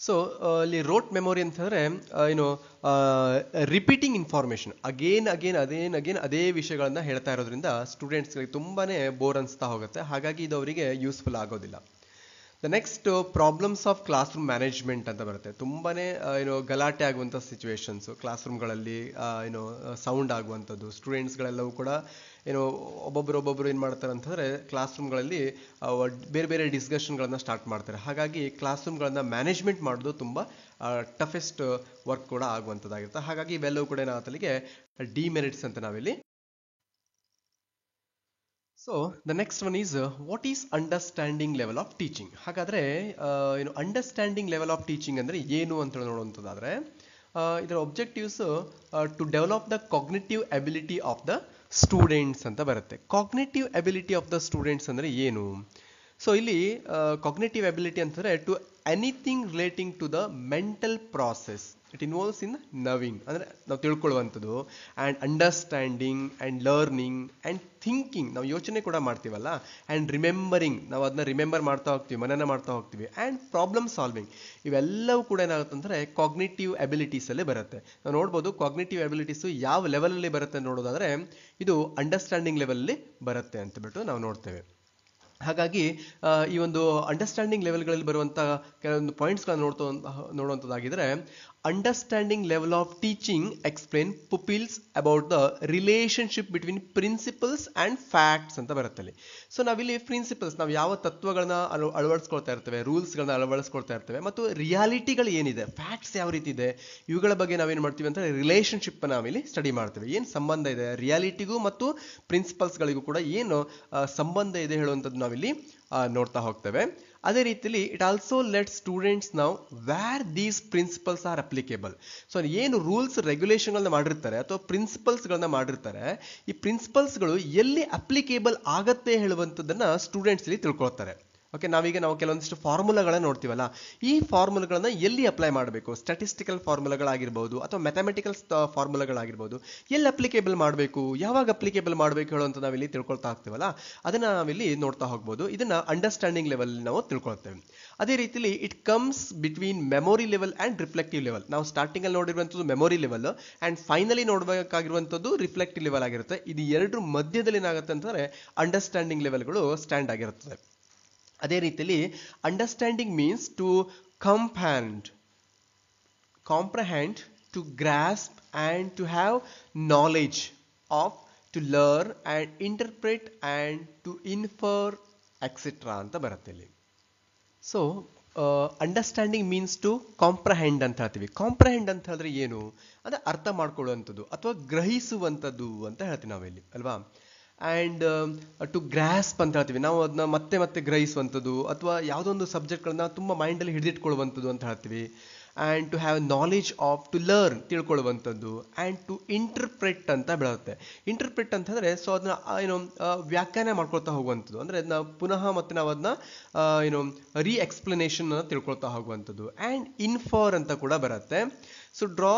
So ಇಲ್ಲಿ ರೋಟ್ ಮೆಮೊರಿ ಅಂತಂದ್ರೆ ಏನು, ರಿಪೀಟಿಂಗ್ ಇನ್ಫಾರ್ಮೇಶನ್ ಅಗೇನ್ ಅದೇ ವಿಷಯಗಳನ್ನ ಹೇಳ್ತಾ ಇರೋದ್ರಿಂದ ಸ್ಟೂಡೆಂಟ್ಸ್ಗಳಿಗೆ ತುಂಬಾನೇ ಬೋರ್ ಅನಿಸ್ತಾ ಹೋಗುತ್ತೆ. ಹಾಗಾಗಿ ಇದು ಅವರಿಗೆ ಯೂಸ್ಫುಲ್ ಆಗೋದಿಲ್ಲ. The next problems of class room management ಅಂತ ಬರುತ್ತೆ. ತುಂಬಾನೇ ಗಲಾಟೆ ಆಗುವಂಥ ಸಿಚುವೇಶನ್ಸ್ ಕ್ಲಾಸ್ ರೂಮ್ಗಳಲ್ಲಿ, ಸೌಂಡ್ ಆಗುವಂಥದ್ದು. ಸ್ಟೂಡೆಂಟ್ಸ್ಗಳೆಲ್ಲವೂ ಕೂಡ ಒಬ್ಬೊಬ್ಬರು ಏನು ಮಾಡ್ತಾರೆ ಅಂತಂದರೆ ಕ್ಲಾಸ್ ರೂಮ್ಗಳಲ್ಲಿ ಬೇರೆ ಡಿಸ್ಕಷನ್ಗಳನ್ನು ಸ್ಟಾರ್ಟ್ ಮಾಡ್ತಾರೆ. ಹಾಗಾಗಿ ಕ್ಲಾಸ್ ರೂಮ್ಗಳನ್ನು ಮ್ಯಾನೇಜ್ಮೆಂಟ್ ಮಾಡೋದು ತುಂಬ ಟಫೆಸ್ಟ್ ವರ್ಕ್ ಕೂಡ ಆಗುವಂಥದ್ದಾಗಿರುತ್ತೆ. ಹಾಗಾಗಿ ಇವೆಲ್ಲವೂ ಕೂಡ ಏನಾಗತ್ತಲ್ಲಿಗೆ ಡಿಮೆರಿಟ್ಸ್ ಅಂತ ನಾವಿಲ್ಲಿ. So the next one is what is understanding level of teaching. ಹಾಗಾದರೆ ಅಂಡರ್ಸ್ಟ್ಯಾಂಡಿಂಗ್ ಲೆವೆಲ್ ಆಫ್ ಟೀಚಿಂಗ್ ಅಂದರೆ ಏನು ಅಂತ ನೋಡುವಂಥದ್ದಾದರೆ, ಇದರ objectives to develop the cognitive ability of the students ಅಂತ ಬರುತ್ತೆ. Cognitive ability of the students ಅಂದರೆ ಏನು? ಸೊ ಇಲ್ಲಿ ಕಾಗ್ನಿಟಿವ್ ಎಬಿಲಿಟಿ ಅಂತಂದರೆ to anything relating to the mental process. It involves in knowing, ಅಂದರೆ ನಾವು ತಿಳ್ಕೊಳ್ಳುವಂಥದ್ದು, and understanding and learning and thinking, ನಾವು ಯೋಚನೆ ಕೂಡ ಮಾಡ್ತೀವಲ್ಲ, ಆ್ಯಂಡ್ ರಿಮೆಂಬರಿಂಗ್, ನಾವು ಅದನ್ನ ರಿಮೆಂಬರ್ ಮಾಡ್ತಾ ಹೋಗ್ತೀವಿ, ಮನನ ಮಾಡ್ತಾ ಹೋಗ್ತೀವಿ, ಆ್ಯಂಡ್ ಪ್ರಾಬ್ಲಮ್ ಸಾಲ್ವಿಂಗ್. ಇವೆಲ್ಲವೂ ಕೂಡ ಏನಾಗುತ್ತೆ ಅಂದರೆ ಕಾಗ್ನಿಟಿವ್ ಎಬಿಲಿಟೀಸಲ್ಲೇ ಬರುತ್ತೆ. ನಾವು ನೋಡ್ಬೋದು ಕಾಗ್ನಿಟಿವ್ ಎಬಿಲಿಟೀಸು ಯಾವ ಲೆವೆಲಲ್ಲಿ ಬರುತ್ತೆ ನೋಡೋದಾದರೆ ಇದು ಅಂಡರ್ಸ್ಟ್ಯಾಂಡಿಂಗ್ ಲೆವೆಲಲ್ಲಿ ಬರುತ್ತೆ ಅಂತಬಿಟ್ಟು ನಾವು ನೋಡ್ತೇವೆ. ಹಾಗಾಗಿ ಈ ಒಂದು ಅಂಡರ್ಸ್ಟ್ಯಾಂಡಿಂಗ್ ಲೆವೆಲ್ಗಳಲ್ಲಿ ಬರುವಂಥ ಕೆಲವೊಂದು ಪಾಯಿಂಟ್ಸ್ಗಳನ್ನು ನೋಡುವಂಥದ್ದಾಗಿದ್ರೆ, understanding level of teaching explain pupils about the relationship between principles and facts ಅಂತ ಬರುತ್ತಲ್ಲಿ. ಸೊ ನಾವಿಲ್ಲಿ ಪ್ರಿನ್ಸಿಪಲ್ಸ್, ನಾವು ಯಾವ ತತ್ವಗಳನ್ನ ಅಳವಡಿಸ್ಕೊಳ್ತಾ ಇರ್ತೇವೆ, ರೂಲ್ಸ್ಗಳನ್ನ ಅಳವಡಿಸ್ಕೊಳ್ತಾ ಇರ್ತೇವೆ, ಮತ್ತು ರಿಯಾಲಿಟಿಗಳು ಏನಿದೆ, ಫ್ಯಾಕ್ಟ್ಸ್ ಯಾವ ರೀತಿ ಇದೆ, ಇವುಗಳ ಬಗ್ಗೆ ನಾವೇನು ಮಾಡ್ತೀವಿ ಅಂತ ರಿಲೇಶನ್ಶಿಪ್ ನಾವಿಲ್ಲಿ ಸ್ಟಡಿ ಮಾಡ್ತೇವೆ. ಏನು ಸಂಬಂಧ ಇದೆ ರಿಯಾಲಿಟಿಗೂ ಮತ್ತು ಪ್ರಿನ್ಸಿಪಲ್ಸ್ಗಳಿಗೂ ಕೂಡ ಏನು ಸಂಬಂಧ ಇದೆ ಹೇಳುವಂಥದ್ದು ನಾವಿಲ್ಲಿ ನೋಡ್ತಾ ಹೋಗ್ತೇವೆ. ಅದೇ ರೀತಿಯಲ್ಲಿ ಇಟ್ ಆಲ್ಸೋ ಲೆಟ್ ಸ್ಟೂಡೆಂಟ್ಸ್ ನಾವು where these principles are applicable. So ಏನು ರೂಲ್ಸ್ ರೆಗ್ಯುಲೇಷನ್ಗಳನ್ನ ಮಾಡಿರ್ತಾರೆ ಅಥವಾ ಪ್ರಿನ್ಸಿಪಲ್ಸ್ಗಳನ್ನ ಮಾಡಿರ್ತಾರೆ, ಈ ಪ್ರಿನ್ಸಿಪಲ್ಸ್ಗಳು ಎಲ್ಲಿ ಅಪ್ಲಿಕೇಬಲ್ ಆಗತ್ತೆ ಹೇಳುವಂಥದ್ದನ್ನ ಸ್ಟೂಡೆಂಟ್ಸ್ ಇಲ್ಲಿ ತಿಳ್ಕೊಳ್ತಾರೆ. ಓಕೆ, ನಾವು ಕೆಲವೊಂದಿಷ್ಟು ಫಾರ್ಮುಲಾಗಳನ್ನ ನೋಡ್ತೀವಲ್ಲ, ಈ ಫಾರ್ಮುಲಾಗಳನ್ನ ಎಲ್ಲಿ ಅಪ್ಲೈ ಮಾಡಬೇಕು, ಸ್ಟ್ಯಾಟಿಸ್ಟಿಕಲ್ ಫಾರ್ಮುಲಾಗಳಾಗಿರ್ಬೋದು ಅಥವಾ ಮ್ಯಾಥಮೆಟಿಕಲ್ ಫಾರ್ಮುಲಾಗಳಾಗಿರ್ಬೋದು, ಎಲ್ಲಿ ಅಪ್ಲಿಕೇಬಲ್ ಮಾಡಬೇಕು, ಯಾವಾಗ ಅಪ್ಲಿಕೇಬಲ್ ಮಾಡಬೇಕು ಹೇಳುವಂತ ನಾವಿಲ್ಲಿ ತಿಳ್ಕೊಳ್ತಾ ಹೋಗ್ತೀವಲ್ಲ, ಅದನ್ನ ನಾವಿಲ್ಲಿ ನೋಡ್ತಾ ಹೋಗ್ಬೋದು. ಇದನ್ನ ಅಂಡರ್ಸ್ಟ್ಯಾಂಡಿಂಗ್ ಲೆವೆಲ್ ನಾವು ತಿಳ್ಕೊಳ್ತೇವೆ. ಅದೇ ರೀತಿಲಿ it comes between memory level and reflective level. ನಾವು ಸ್ಟಾರ್ಟಿಂಗ್ ಅಲ್ಲಿ ನೋಡಿರುವಂತದ್ದು ಮೆಮೊರಿ ಲೆವೆಲ್ ಅಂಡ್ ಫೈನಲಿ ನೋಡಬೇಕಾಗಿರುವಂತದ್ದು ರಿಫ್ಲೆಕ್ಟಿವ್ ಲೆವೆಲ್ ಆಗಿರುತ್ತೆ. ಇದು ಎರಡರ ಮಧ್ಯದಲ್ಲಿ ಏನಾಗುತ್ತೆ ಅಂತಂದ್ರೆ ಅಂಡರ್ಸ್ಟ್ಯಾಂಡಿಂಗ್ ಲೆವೆಲ್ಗಳು ಸ್ಟ್ಯಾಂಡ್ ಆಗಿರುತ್ತದೆ. ಅದೇ ರೀತಿಯಲ್ಲಿ understanding means to comprehend, to grasp and to have knowledge of, to learn and interpret and to infer etc ಅಂತ ಬರುತ್ತೆ ಇಲ್ಲಿ. So understanding means to comprehend ಅಂತ ಹೇಳ್ತೀವಿ. ಕಾಂಪ್ರಹೆಂಡ್ ಅಂತ ಹೇಳಿದ್ರೆ ಏನು ಅಂದ್ರೆ ಅರ್ಥ ಮಾಡ್ಕೊಳ್ಳುವಂಥದ್ದು ಅಥವಾ ಗ್ರಹಿಸುವಂಥದ್ದು ಅಂತ ಹೇಳ್ತೀವಿ ನಾವಿಲ್ಲಿ ಅಲ್ವಾ. ಆ್ಯಂಡ್ ಟು ಗ್ರಾಸ್ಪ್ ಅಂತ ಹೇಳ್ತೀವಿ, ನಾವು ಅದನ್ನ ಮತ್ತೆ ಮತ್ತೆ ಗ್ರಹಿಸುವಂಥದ್ದು ಅಥವಾ ಯಾವುದೊಂದು ಸಬ್ಜೆಕ್ಟ್ಗಳನ್ನ ತುಂಬ ಮೈಂಡಲ್ಲಿ ಹಿಡಿದಿಟ್ಕೊಳ್ಳುವಂಥದ್ದು ಅಂತ ಹೇಳ್ತೀವಿ. And to have knowledge of, to learn ತಿಳ್ಕೊಳ್ಳುವಂಥದ್ದು. ಆ್ಯಂಡ್ ಟು ಇಂಟರ್ಪ್ರೆಟ್ ಅಂತ ಬೀಳುತ್ತೆ. ಇಂಟರ್ಪ್ರೆಟ್ ಅಂತಂದರೆ ಸೊ ಅದನ್ನ ವ್ಯಾಖ್ಯಾನ ಮಾಡ್ಕೊಳ್ತಾ ಹೋಗುವಂಥದ್ದು, ಅಂದರೆ ಅದನ್ನ ಪುನಃ ಮತ್ತೆ ನಾವು ಅದನ್ನ ರೀ ಎಕ್ಸ್ಪ್ಲನೇಷನ್ ತಿಳ್ಕೊಳ್ತಾ ಹೋಗುವಂಥದ್ದು. ಆ್ಯಂಡ್ ಇನ್ಫರ್ ಅಂತ ಕೂಡ ಬರುತ್ತೆ. ಸೊ ಡ್ರಾ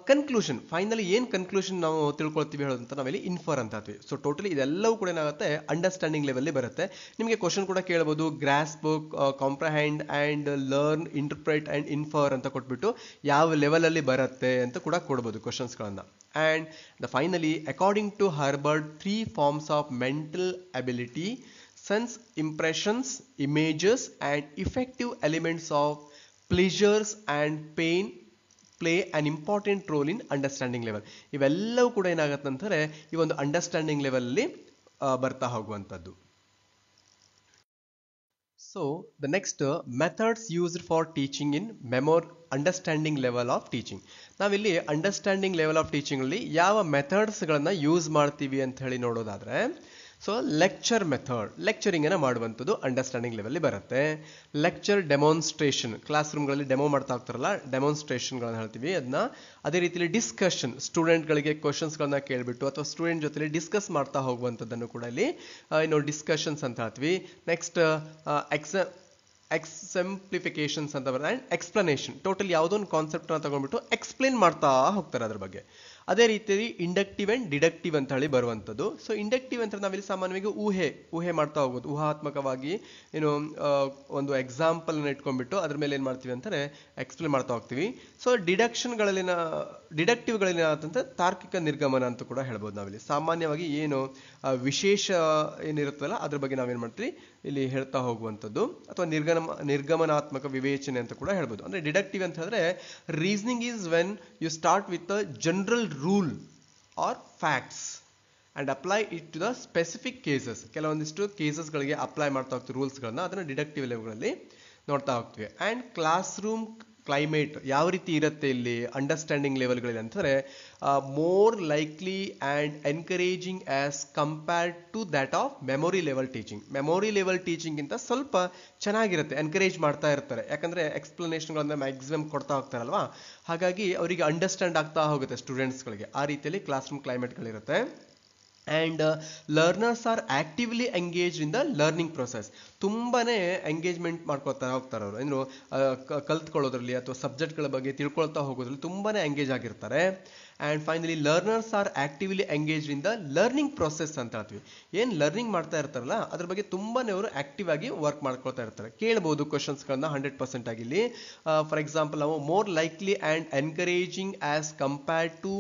ಕನ್ಕ್ಲೂಷನ್, ಫೈನಲಿ ಏನು ಕನ್ಕ್ಲೂಷನ್ ನಾವು ತಿಳ್ಕೊಳ್ತೀವಿ ಹೇಳೋದಂತ ನಾವಿಲ್ಲಿ ಇನ್ಫರ್ ಅಂತ ಹೇಳ್ತೀವಿ. ಸೊ ಟೋಟಲಿ ಇದೆಲ್ಲವೂ ಕೂಡ ಏನಾಗುತ್ತೆ ಅಂಡರ್ಸ್ಟ್ಯಾಂಡಿಂಗ್ ಲೆವೆಲ್ಲಿ ಬರುತ್ತೆ. ನಿಮಗೆ ಕ್ವಶನ್ ಕೂಡ ಕೇಳ್ಬೋದು, grasp, comprehend and learn, interpret and infer ಅಂತ ಕೊಟ್ಬಿಟ್ಟು ಯಾವ ಲೆವೆಲಲ್ಲಿ ಬರುತ್ತೆ ಅಂತ ಕೂಡ ಕೊಡ್ಬೋದು ಕ್ವಶನ್ಸ್ಗಳನ್ನು. And the finally according to Herbert 3 forms of mental ability: sense impressions, images and effective elements of pleasures and pain play an important role in understanding level. ಇವೆಲ್ಲವೂ ಕೂಡ ಏನಾಗುತ್ತೆ ಅಂತಾರೆ ಈ ಒಂದು ಅಂಡರ್ಸ್ಟ್ಯಾಂಡಿಂಗ್ ಲೆವೆಲ್ ಅಲ್ಲಿ ಬರ್ತಾ ಹೋಗುವಂಥದ್ದು. So the next methods used for teaching in understanding level of teaching. ನಾವಿಲ್ಲಿ ಅಂಡರ್ಸ್ಟ್ಯಾಂಡಿಂಗ್ ಲೆವೆಲ್ ಆಫ್ ಟೀಚಿಂಗ್ ಅಲ್ಲಿ ಯಾವ ಮೆಥಡ್ಸ್ಗಳನ್ನ ಯೂಸ್ ಮಾಡ್ತೀವಿ ಅಂತ ಹೇಳಿ ನೋಡೋದಾದ್ರೆ, ಸೊ ಲೆಕ್ಚರ್ ಮೆಥಡ್, ಲೆಕ್ಚರಿಂಗ್ ಅನ್ನ ಮಾಡುವಂಥದ್ದು ಅಂಡರ್ಸ್ಟ್ಯಾಂಡಿಂಗ್ ಲೆವೆಲ್ ಬರುತ್ತೆ. ಲೆಕ್ಚರ್ ಡೆಮಾನ್ಸ್ಟ್ರೇಷನ್, ಕ್ಲಾಸ್ ರೂಮ್ಗಳಲ್ಲಿ ಡೆಮೋ ಮಾಡ್ತಾ ಹೋಗ್ತಾರಲ್ಲ, ಡೆಮಾನ್ಸ್ಟ್ರೇಷನ್ಗಳನ್ನ ಹೇಳ್ತೀವಿ ಅದನ್ನ. ಅದೇ ರೀತಿಯಲ್ಲಿ ಡಿಸ್ಕಷನ್, ಸ್ಟೂಡೆಂಟ್ಗಳಿಗೆ ಕ್ವಶನ್ಸ್ಗಳನ್ನ ಕೇಳ್ಬಿಟ್ಟು ಅಥವಾ ಸ್ಟೂಡೆಂಟ್ ಜೊತೆಲಿ ಡಿಸ್ಕಸ್ ಮಾಡ್ತಾ ಹೋಗುವಂಥದ್ದನ್ನು ಕೂಡ ಇಲ್ಲಿ ಡಿಸ್ಕಷನ್ಸ್ ಅಂತ ಹೇಳ್ತೀವಿ. ನೆಕ್ಸ್ಟ್ ಎಕ್ಸೆಂಪ್ಲಿಫಿಕೇಶನ್ಸ್ ಅಂತ ಬರುತ್ತೆ. ಆ್ಯಂಡ್ ಎಕ್ಸ್ಪ್ಲನೇಷನ್, ಟೋಟಲ್ ಯಾವುದೊಂದು ಕಾನ್ಸೆಪ್ಟ್ನ ತಗೊಂಡ್ಬಿಟ್ಟು ಎಕ್ಸ್ಪ್ಲೇನ್ ಮಾಡ್ತಾ ಹೋಗ್ತಾರೆ ಅದ್ರ ಬಗ್ಗೆ. ಅದೇ ರೀತಿಯಲ್ಲಿ ಇಂಡಕ್ಟಿವ್ ಅಂಡ್ ಡಿಡಕ್ಟಿವ್ ಅಂತ ಹೇಳಿ ಬರುವಂಥದ್ದು. ಸೊ ಇಂಡಕ್ಟಿವ್ ಅಂತ ನಾವಿಲ್ಲಿ ಸಾಮಾನ್ಯವಾಗಿ ಊಹೆ ಮಾಡ್ತಾ ಹೋಗೋದು, ಊಹಾತ್ಮಕವಾಗಿ ಒಂದು ಎಕ್ಸಾಂಪಲ್ನ ಇಟ್ಕೊಂಡ್ಬಿಟ್ಟು ಅದ್ರ ಮೇಲೆ ಏನು ಮಾಡ್ತೀವಿ ಅಂತಾರೆ ಎಕ್ಸ್ಪ್ಲೇನ್ ಮಾಡ್ತಾ ಹೋಗ್ತೀವಿ. ಸೊ ಡಿಡಕ್ಟಿವ್ಗಳಲ್ಲಿ ಏನಾಗುತ್ತೆ ತಾರ್ಕಿಕ ನಿರ್ಗಮನ ಅಂತ ಕೂಡ ಹೇಳ್ಬೋದು ನಾವಿಲ್ಲಿ. ಸಾಮಾನ್ಯವಾಗಿ ಏನು ವಿಶೇಷ ಏನಿರುತ್ತಲ್ಲ ಅದ್ರ ಬಗ್ಗೆ ನಾವೇನು ಮಾಡ್ತೀವಿ ಇಲ್ಲಿ ಹೇಳ್ತಾ ಹೋಗುವಂಥದ್ದು, ಅಥವಾ ನಿರ್ಗಮನಾತ್ಮಕ ವಿವೇಚನೆ ಅಂತ ಕೂಡ ಹೇಳ್ಬೋದು. ಅಂದ್ರೆ ಡಿಡಕ್ಟಿವ್ ಅಂತ ಹೇಳಿದ್ರೆ reasoning is when you start with a general rule or facts and apply it to the specific cases. ಕೆಲವೊಂದಿಷ್ಟು ಕೇಸಸ್ಗಳಿಗೆ ಅಪ್ಲೈ ಮಾಡ್ತಾ ಹೋಗ್ತೀವಿ ರೂಲ್ಸ್ಗಳನ್ನ, ಅದನ್ನ ಡಿಡಕ್ಟಿವ್ ಲೆವೆಲ್ಗಳಲ್ಲಿ ನೋಡ್ತಾ ಹೋಗ್ತೀವಿ. ಆ್ಯಂಡ್ ಕ್ಲಾಸ್ ರೂಮ್ ಕ್ಲೈಮೇಟ್ ಯಾವ ರೀತಿ ಇರುತ್ತೆ ಇಲ್ಲಿ ಅಂಡರ್ಸ್ಟ್ಯಾಂಡಿಂಗ್ ಲೆವೆಲ್ಗಳಲ್ಲಿ ಅಂತಂದರೆ more likely and encouraging as compared to that of memory level teaching. Memory level ಟೀಚಿಂಗಿಂತ ಸ್ವಲ್ಪ ಚೆನ್ನಾಗಿರುತ್ತೆ, ಎನ್ಕರೇಜ್ ಮಾಡ್ತಾ ಇರ್ತಾರೆ. ಯಾಕಂದರೆ ಎಕ್ಸ್ಪ್ಲನೇಷನ್ಗಳನ್ನ ಮ್ಯಾಕ್ಸಿಮಮ್ ಕೊಡ್ತಾ ಹೋಗ್ತಾರಲ್ವಾ, ಹಾಗಾಗಿ ಅವರಿಗೆ ಅಂಡರ್ಸ್ಟ್ಯಾಂಡ್ ಆಗ್ತಾ ಹೋಗುತ್ತೆ ಸ್ಟೂಡೆಂಟ್ಸ್ಗಳಿಗೆ. ಆ ರೀತಿಯಲ್ಲಿ ಕ್ಲಾಸ್ ರೂಮ್ ಕ್ಲೈಮೇಟ್ಗಳಿರುತ್ತೆ. And learners are actively engage in the learning process. ತುಂಬಾನೇ ಎಂಗೇಜ್ಮೆಂಟ್ ಮಾಡ್ಕೊಳ್ತಾ ಹೋಗ್ತಾರೆ ಅವರು, ಏನು ಕಲ್ತ್ಕೊಳ್ಳೋದ್ರಲ್ಲಿ ಅಥವಾ ಸಬ್ಜೆಕ್ಟ್ಗಳ ಬಗ್ಗೆ ತಿಳ್ಕೊಳ್ತಾ ಹೋಗೋದ್ರಲ್ಲಿ ತುಂಬಾನೇ ಎಂಗೇಜ್ ಆಗಿರ್ತಾರೆ. And finally learners are actively engage in the learning process ಅಂತ ಹೇಳ್ತೀವಿ. ಏನು ಲರ್ನಿಂಗ್ ಮಾಡ್ತಾ ಇರ್ತಾರಲ್ಲ ಅದ್ರ ಬಗ್ಗೆ ತುಂಬಾನೇ ಅವರು ಆಕ್ಟಿವ್ ಆಗಿ ವರ್ಕ್ ಮಾಡ್ಕೊಳ್ತಾ ಇರ್ತಾರೆ. ಕೇಳ್ಬೋದು ಕ್ವಶನ್ಸ್ಗಳನ್ನ 100% ಆಗಿಲ್ಲಿ. ಫಾರ್ ಎಕ್ಸಾಂಪಲ್ ನಾವು more likely and encouraging as compared to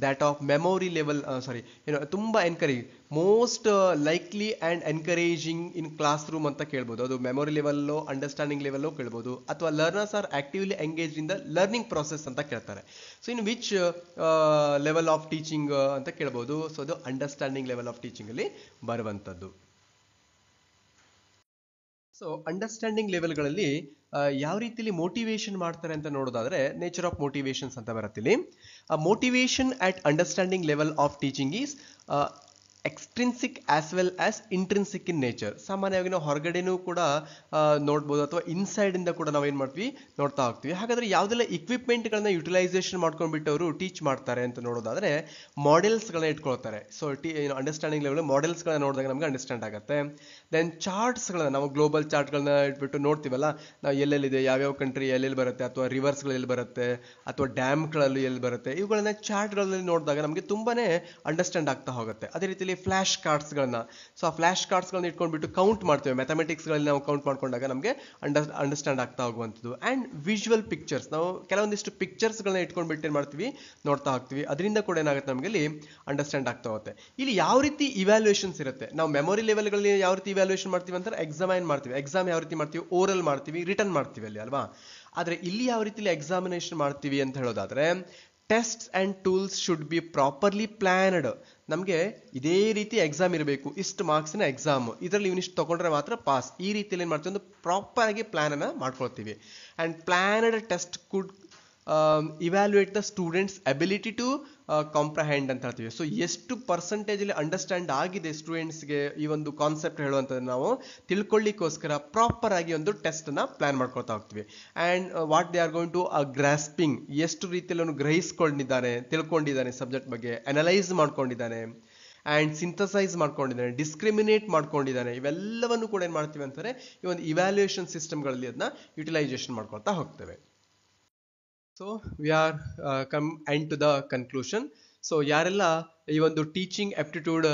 that of memory level, ತುಂಬಾ encourage, most likely and encouraging in class room ಅಂತ ಕೇಳ್ಬೋದು. ಅದು ಮೆಮೊರಿ ಲೆವೆಲ್ಲೋ ಅಂಡರ್ಸ್ಟ್ಯಾಂಡಿಂಗ್ ಲೆವೆಲ್ಲೋ ಕೇಳ್ಬೋದು. ಅಥವಾ learners are actively engage in the learning process ಅಂತ ಕೇಳ್ತಾರೆ. So in which level of teaching ಅಂತ ಕೇಳ್ಬೋದು. ಸೊ ಅದು ಅಂಡರ್ಸ್ಟ್ಯಾಂಡಿಂಗ್ ಲೆವೆಲ್ ಆಫ್ ಟೀಚಿಂಗ್ ಅಲ್ಲಿ ಬರುವಂಥದ್ದು. ಸೊ ಅಂಡರ್ಸ್ಟ್ಯಾಂಡಿಂಗ್ ಲೆವೆಲ್ಗಳಲ್ಲಿ ಯಾವ ರೀತಿಯಲ್ಲಿ ಮೋಟಿವೇಶನ್ ಮಾಡ್ತಾರೆ ಅಂತ ನೋಡೋದಾದ್ರೆ ನೇಚರ್ ಆಫ್ ಮೋಟಿವೇಶನ್ಸ್ ಅಂತ ಬರುತ್ತೆ ಇಲ್ಲಿ. Motivation at understanding level of teaching is extrinsic as well as intrinsic in nature. ಸಾಮಾನ್ಯವಾಗಿ ನಾವು ಹೊರಗಡೆನೂ ಕೂಡ ನೋಡ್ಬೋದು ಅಥವಾ ಇನ್ಸೈಡ್ ಇಂದ ಕೂಡ ನಾವೇನ್ ಮಾಡ್ತೀವಿ ನೋಡ್ತಾ ಹೋಗ್ತೀವಿ. ಹಾಗಾದ್ರೆ ಯಾವ್ದೆಲ್ಲ ಇಕ್ವಿಪ್ಮೆಂಟ್ ಗಳನ್ನ ಯುಟಿಲೈಸೇಷನ್ ಮಾಡ್ಕೊಂಡ್ಬಿಟ್ಟು ಅವರು ಟೀಚ್ ಮಾಡ್ತಾರೆ ಅಂತ ನೋಡೋದಾದ್ರೆ ಮಾಡೆಲ್ಸ್ ಗಳನ್ನ ಇಟ್ಕೊಳ್ತಾರೆ. ಸೊ ಅಂಡರ್ಸ್ಟ್ಯಾಂಡಿಂಗ್ ಲೆವೆಲ್ ಮಾಡೆಲ್ಸ್ ಗಳನ್ನ ನೋಡಿದಾಗ ನಮ್ಗೆ ಅಂಡರ್ಸ್ಟ್ಯಾಂಡ್ ಆಗುತ್ತೆ. ದೆನ್ ಚಾರ್ಟ್ಸ್ ಗಳನ್ನ ನಾವು ಗ್ಲೋಬಲ್ ಚಾರ್ಟ್ ಗಳನ್ನ ಇಟ್ಬಿಟ್ಟು ನೋಡ್ತೀವಲ್ಲ, ನಾವು ಎಲ್ಲೆಲ್ಲಿದೆ, ಯಾವ್ಯಾವ ಕಂಟ್ರಿ ಎಲ್ಲೆಲ್ಲಿ ಬರುತ್ತೆ, ಅಥವಾ ರಿವರ್ಸ್ ಗಳು ಎಲ್ಲಿ ಬರುತ್ತೆ, ಅಥವಾ ಡ್ಯಾಮ್ ಗಳಲ್ಲಿ ಎಲ್ಲಿ ಬರುತ್ತೆ, ಇವುಗಳನ್ನ ಚಾರ್ಟ್ ಗಳಲ್ಲಿ ನೋಡಿದಾಗ ನಮಗೆ ತುಂಬಾನೇ ಅಂಡರ್ಸ್ಟ್ಯಾಂಡ್ ಆಗ್ತಾ ಹೋಗುತ್ತೆ. ಅದೇ ರೀತಿಯಲ್ಲಿ ಫ್ಲಾಶ್ ಕಾರ್ಡ್ಸ್ ಗಳನ್ನ, ಸೊ ಆ ಫ್ಲಾಶ್ ಕಾರ್ಡ್ಸ್ ಗಳನ್ನ ಇಟ್ಕೊಂಡ್ಬಿಟ್ಟು ಕೌಂಟ್ ಮಾಡ್ತೇವೆ. ಮ್ಯಾಥಮೆಟಿಕ್ಸ್ ಗಳಲ್ಲಿ ನಾವು ಕೌಂಟ್ ಮಾಡ್ಕೊಂಡಾಗ ನಮಗೆ ಅಂಡರ್ಸ್ಟ್ಯಾಂಡ್ ಆಗ್ತಾ ಹೋಗುವಂಥದ್ದು. ಅಂಡ್ ವಿಜುವಲ್ ಪಿಕ್ಚರ್ಸ್, ನಾವು ಕೆಲವೊಂದಿಷ್ಟು ಪಿಕ್ಚರ್ಸ್ ಗಳನ್ನ ಇಟ್ಕೊಂಡ್ಬಿಟ್ಟು ಏನ್ ಮಾಡ್ತೀವಿ ನೋಡ್ತಾ ಹೋಗ್ತೀವಿ. ಅದರಿಂದ ಕೂಡ ಏನಾಗುತ್ತೆ ನಮಗೆ ಇಲ್ಲಿ ಅಂಡರ್ಸ್ಟ್ಯಾಂಡ್ ಆಗ್ತಾ ಹೋಗುತ್ತೆ. ಇಲ್ಲಿ ಯಾವ ರೀತಿ ಇವ್ಯಾಲ್ಯೂಯೇಷನ್ಸ್ ಇರುತ್ತೆ, ನಾವು ಮೆಮೊರಿ ಲೆವೆಲ್ ಗಳಲ್ಲಿ ಯಾವ ರೀತಿ ಇವ್ಯಾಲ್ಯೂಯೇಷನ್ ಮಾಡ್ತೀವಿ ಅಂತಾರೆ ಎಕ್ಸಾಮೈನ್ ಮಾಡ್ತೀವಿ. ಎಕ್ಸಾಮ್ ಯಾವ ರೀತಿ ಮಾಡ್ತೀವಿ, ಓರಲ್ ಮಾಡ್ತೀವಿ, ರಿಟರ್ನ್ ಮಾಡ್ತೀವಿ ಅಲ್ಲಿ ಅಲ್ವಾ. ಆದ್ರೆ ಇಲ್ಲಿ ಯಾವ ರೀತಿ ಎಕ್ಸಾಮಿನೇಷನ್ ಮಾಡ್ತೀವಿ ಅಂತ ಹೇಳೋದಾದ್ರೆ tests and tools should be properly planned. ನಮಗೆ ಇದೇ ರೀತಿ ಎಕ್ಸಾಮ್ ಇರಬೇಕು, ಇಷ್ಟು ಮಾರ್ಕ್ಸ್ನ ಎಕ್ಸಾಮ್, ಇದರಲ್ಲಿ ಇವನಿಷ್ಟು ತಗೊಂಡ್ರೆ ಮಾತ್ರ ಪಾಸ್, ಈ ರೀತಿಯಲ್ಲಿ ಏನ್ ಮಾಡ್ತೀವಿ, ಒಂದು ಪ್ರಾಪರ್ ಆಗಿ ಪ್ಲಾನ್ ಅನ್ನ ಮಾಡ್ಕೊಳ್ತೀವಿ. And planned test could evaluate the students ability to comprehend ಅಂತ ಹೇಳ್ತೀವಿ. ಸೊ ಎಷ್ಟು ಪರ್ಸೆಂಟೇಜ್ ಅಲ್ಲಿ ಅಂಡರ್ಸ್ಟ್ಯಾಂಡ್ ಆಗಿದೆ ಸ್ಟೂಡೆಂಟ್ಸ್ಗೆ ಈ ಒಂದು ಕಾನ್ಸೆಪ್ಟ್ ಹೇಳುವಂಥದ್ದು ನಾವು ತಿಳ್ಕೊಳ್ಳಿಕ್ಕೋಸ್ಕರ ಪ್ರಾಪರ್ ಆಗಿ ಒಂದು ಟೆಸ್ಟ್ ಅನ್ನ ಪ್ಲಾನ್ ಮಾಡ್ಕೊಳ್ತಾ ಹೋಗ್ತೀವಿ. And what they are going to grasping, ಎಷ್ಟು ರೀತಿಯಲ್ಲಿ ಅವನು ಗ್ರಹಿಸ್ಕೊಂಡಿದ್ದಾನೆ, ತಿಳ್ಕೊಂಡಿದ್ದಾನೆ ಸಬ್ಜೆಕ್ಟ್ ಬಗ್ಗೆ, ಅನಲೈಸ್ ಮಾಡ್ಕೊಂಡಿದ್ದಾನೆ, ಅಂಡ್ ಸಿಂಥಸೈಸ್ ಮಾಡ್ಕೊಂಡಿದ್ದಾನೆ, ಡಿಸ್ಕ್ರಿಮಿನೇಟ್ ಮಾಡ್ಕೊಂಡಿದ್ದಾನೆ, ಇವೆಲ್ಲವನ್ನು ಕೂಡ ಏನ್ ಮಾಡ್ತೀವಿ ಅಂತಾರೆ ಈ ಒಂದು ಇವ್ಯಾಲ್ಯೂಯೇಷನ್ ಸಿಸ್ಟಮ್ಗಳಲ್ಲಿ ಅದನ್ನ ಯುಟಿಲೈಸೇಷನ್ ಮಾಡ್ಕೊಳ್ತಾ ಹೋಗ್ತೇವೆ. So we are come end to the conclusion. So ಯಾರೆಲ್ಲ ಈ ಒಂದು ಟೀಚಿಂಗ್ ಆಪ್ಟಿಟ್ಯೂಡ್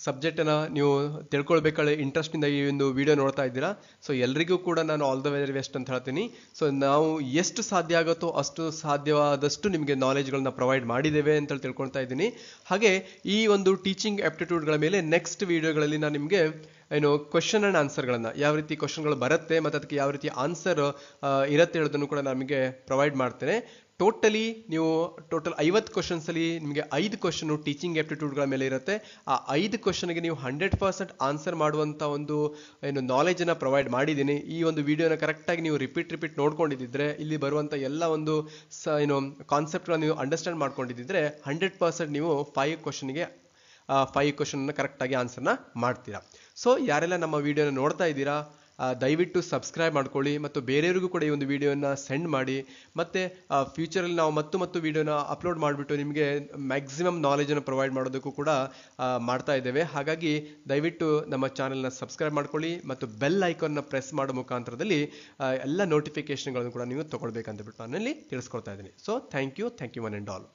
ಸಬ್ಜೆಕ್ಟ್ ಅನ್ನ ನೀವು ತಿಳ್ಕೊಳ್ಬೇಕಾದ್ರೆ ಇಂಟ್ರೆಸ್ಟ್ ಇಂದ ಈ ಒಂದು ವಿಡಿಯೋ ನೋಡ್ತಾ ಇದ್ದೀರಾ, ಸೊ ಎಲ್ರಿಗೂ ಕೂಡ ನಾನು ಆಲ್ ದ ವೆರಿ ಬೆಸ್ಟ್ ಅಂತ ಹೇಳ್ತೀನಿ. ಸೊ ನಾವು ಎಷ್ಟು ಸಾಧ್ಯ ಆಗುತ್ತೋ ಅಷ್ಟು ಸಾಧ್ಯವಾದಷ್ಟು ನಿಮಗೆ ನಾಲೆಜ್ಗಳನ್ನ ಪ್ರೊವೈಡ್ ಮಾಡಿದ್ದೇವೆ ಅಂತ ತಿಳ್ಕೊಳ್ತಾ ಇದ್ದೀನಿ. ಹಾಗೆ ಈ ಒಂದು ಟೀಚಿಂಗ್ ಆಪ್ಟಿಟ್ಯೂಡ್ಗಳ ಮೇಲೆ ನೆಕ್ಸ್ಟ್ ವಿಡಿಯೋಗಳಲ್ಲಿ ನಾನು ನಿಮಗೆ ಕ್ವಶನ್ ಅಂಡ್ ಆನ್ಸರ್ಗಳನ್ನ, ಯಾವ ರೀತಿ ಕ್ವಶನ್ಗಳು ಬರುತ್ತೆ ಮತ್ತು ಅದಕ್ಕೆ ಯಾವ ರೀತಿ ಆನ್ಸರ್ ಇರುತ್ತೆ ಹೇಳೋದನ್ನು ಕೂಡ ನಮಗೆ ಪ್ರೊವೈಡ್ ಮಾಡ್ತೇನೆ. ಟೋಟಲ್ 50 ಕ್ವಶನ್ಸ್ ಅಲ್ಲಿ ನಿಮಗೆ 5 ಕ್ವಶನ್ ಟೀಚಿಂಗ್ ಆಪ್ಟಿಟ್ಯೂಡ್ಗಳ ಮೇಲೆ ಇರುತ್ತೆ. ಆ 5 ಕ್ವಶನ್ಗೆ ನೀವು 100% ಆನ್ಸರ್ ಮಾಡುವಂತ ಒಂದು ನಾಲೆಜ್ ಅನ್ನ ಪ್ರೊವೈಡ್ ಮಾಡಿದ್ದೀನಿ. ಈ ಒಂದು ವಿಡಿಯೋನ ಕರೆಕ್ಟ್ ಆಗಿ ನೀವು ರಿಪೀಟ್ ನೋಡ್ಕೊಂಡಿದ್ರೆ, ಇಲ್ಲಿ ಬರುವಂತ ಎಲ್ಲ ಒಂದು ಕಾನ್ಸೆಪ್ಟ್ ನೀವು ಅಂಡರ್ಸ್ಟ್ಯಾಂಡ್ ಮಾಡ್ಕೊಂಡಿದ್ರೆ 100% ನೀವು 5 ಕ್ವಶನ್ ಕರೆಕ್ಟ್ ಆಗಿ ಆನ್ಸರ್ನ ಮಾಡ್ತೀರಾ. ಸೊ ಯಾರೆಲ್ಲ ನಮ್ಮ ವಿಡಿಯೋನ ನೋಡ್ತಾ ಇದ್ದೀರಾ ದಯವಿಟ್ಟು ಸಬ್ಸ್ಕ್ರೈಬ್ ಮಾಡ್ಕೊಳ್ಳಿ ಮತ್ತು ಬೇರೆಯವರಿಗೂ ಕೂಡ ಈ ಒಂದು ವಿಡಿಯೋನ ಸೆಂಡ್ ಮಾಡಿ. ಮತ್ತೆ ಫ್ಯೂಚರಲ್ಲಿ ನಾವು ಮತ್ತು ವಿಡಿಯೋನ ಅಪ್ಲೋಡ್ ಮಾಡಿಬಿಟ್ಟು ನಿಮಗೆ ಮ್ಯಾಕ್ಸಿಮಮ್ ನಾಲೆಜನ್ನು ಪ್ರೊವೈಡ್ ಮಾಡೋದಕ್ಕೂ ಕೂಡ ಮಾಡ್ತಾ ಇದ್ದೇವೆ. ಹಾಗಾಗಿ ದಯವಿಟ್ಟು ನಮ್ಮ ಚಾನೆಲ್ನ ಸಬ್ಸ್ಕ್ರೈಬ್ ಮಾಡ್ಕೊಳ್ಳಿ ಮತ್ತು ಬೆಲ್ ಐಕಾನ್ನ ಪ್ರೆಸ್ ಮಾಡೋ ಮುಖಾಂತರದಲ್ಲಿ ಎಲ್ಲ ನೋಟಿಫಿಕೇಶನ್ಗಳನ್ನು ಕೂಡ ನೀವು ತಗೊಳ್ಬೇಕಂತ ಬಿಟ್ಟು ನಾನಲ್ಲಿ ತಿಳಿಸ್ಕೊಳ್ತಾ ಇದ್ದೀನಿ. So thank you one and all.